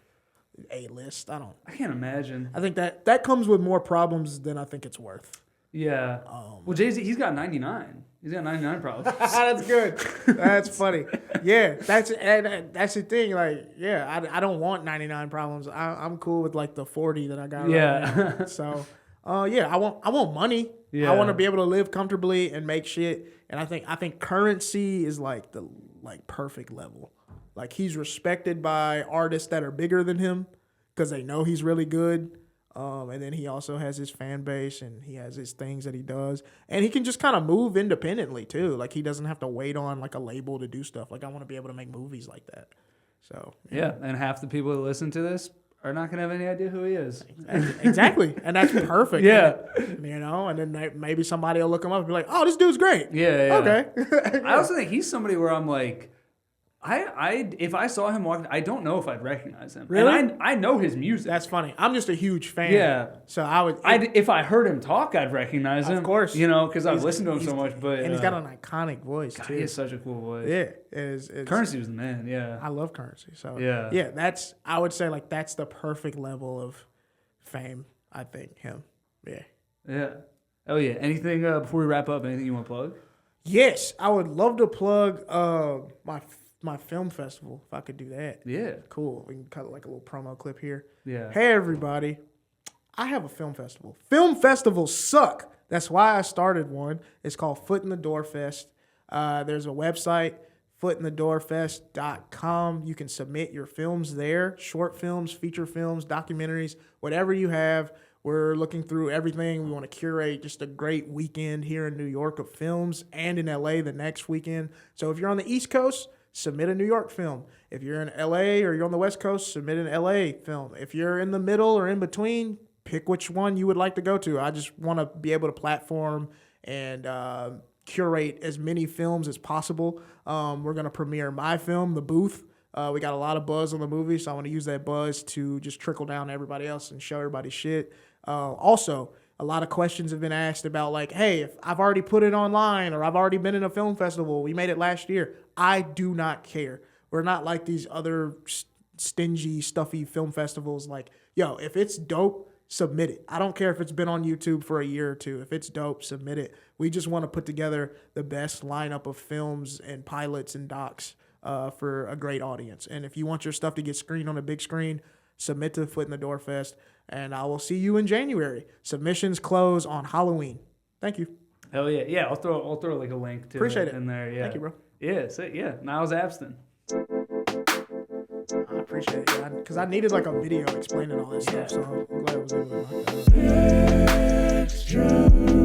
A-list. I can't imagine. I think that comes with more problems than I think it's worth. Yeah. Well, Jay-Z, he's got 99. He's got 99 problems. That's good. That's funny. Yeah, that's the thing. Like, yeah, I don't want 99 problems. I'm cool with like the 40 that I got. Yeah. Right now. So, yeah, I want money. Yeah. I want to be able to live comfortably and make shit. And I think Currency is like the perfect level. Like he's respected by artists that are bigger than him because they know he's really good. And then he also has his fan base and he has his things that he does. And he can just kind of move independently too. Like he doesn't have to wait on like a label to do stuff. Like I want to be able to make movies like that. So yeah, and half the people that listen to this are not going to have any idea who he is. Exactly. And that's perfect. Yeah. You know, and then maybe somebody will look him up and be like, "Oh, this dude's great." Yeah. Okay. Yeah. I also think he's somebody where I'm like, if I saw him walking, I don't know if I'd recognize him. Really? And I know his music. That's funny. I'm just a huge fan. Yeah. So I would. If I heard him talk, I'd recognize him. Of course. You know, because I've listened to him so much. But and he's got an iconic voice too. He has such a cool voice. Yeah. It's Currency was the man. Yeah. I love Currency. So yeah. I would say like that's the perfect level of fame. I think him. Yeah. Yeah. Oh yeah. Anything before we wrap up? Anything you want to plug? Yes, I would love to plug my film festival if I could do that. Yeah. Cool. We can cut like a little promo clip here. Yeah. Hey everybody, I have a film festival. Film festivals suck. That's why I started one. It's called Foot in the Door Fest. There's a website, footinthedoorfest.com. You can submit your films there, short films, feature films, documentaries, whatever you have. We're looking through everything. We want to curate just a great weekend here in New York of films and in LA the next weekend. So if you're on the East Coast, submit a New York film. If you're in LA or you're on the West Coast, submit an LA film. If you're in the middle or in between, pick which one you would like to go to. I just want to be able to platform and curate as many films as possible. We're going to premiere my film, The Booth. We got a lot of buzz on the movie, so I want to use that buzz to just trickle down to everybody else and show everybody shit. Also, a lot of questions have been asked about like, hey, if I've already put it online or I've already been in a film festival, we made it last year. I do not care. We're not like these other stingy, stuffy film festivals. Like, yo, if it's dope, submit it. I don't care if it's been on YouTube for a year or two. If it's dope, submit it. We just want to put together the best lineup of films and pilots and docs for a great audience. And if you want your stuff to get screened on a big screen, submit to Foot in the Door Fest. And I will see you in January. Submissions close on Halloween. Thank you. Hell yeah. Yeah, I'll throw like a link to Appreciate it in there. Yeah. Thank you, bro. Yeah, Niles Abston. I appreciate it, because I needed like a video explaining all this stuff, so I'm glad I was able to knock that out.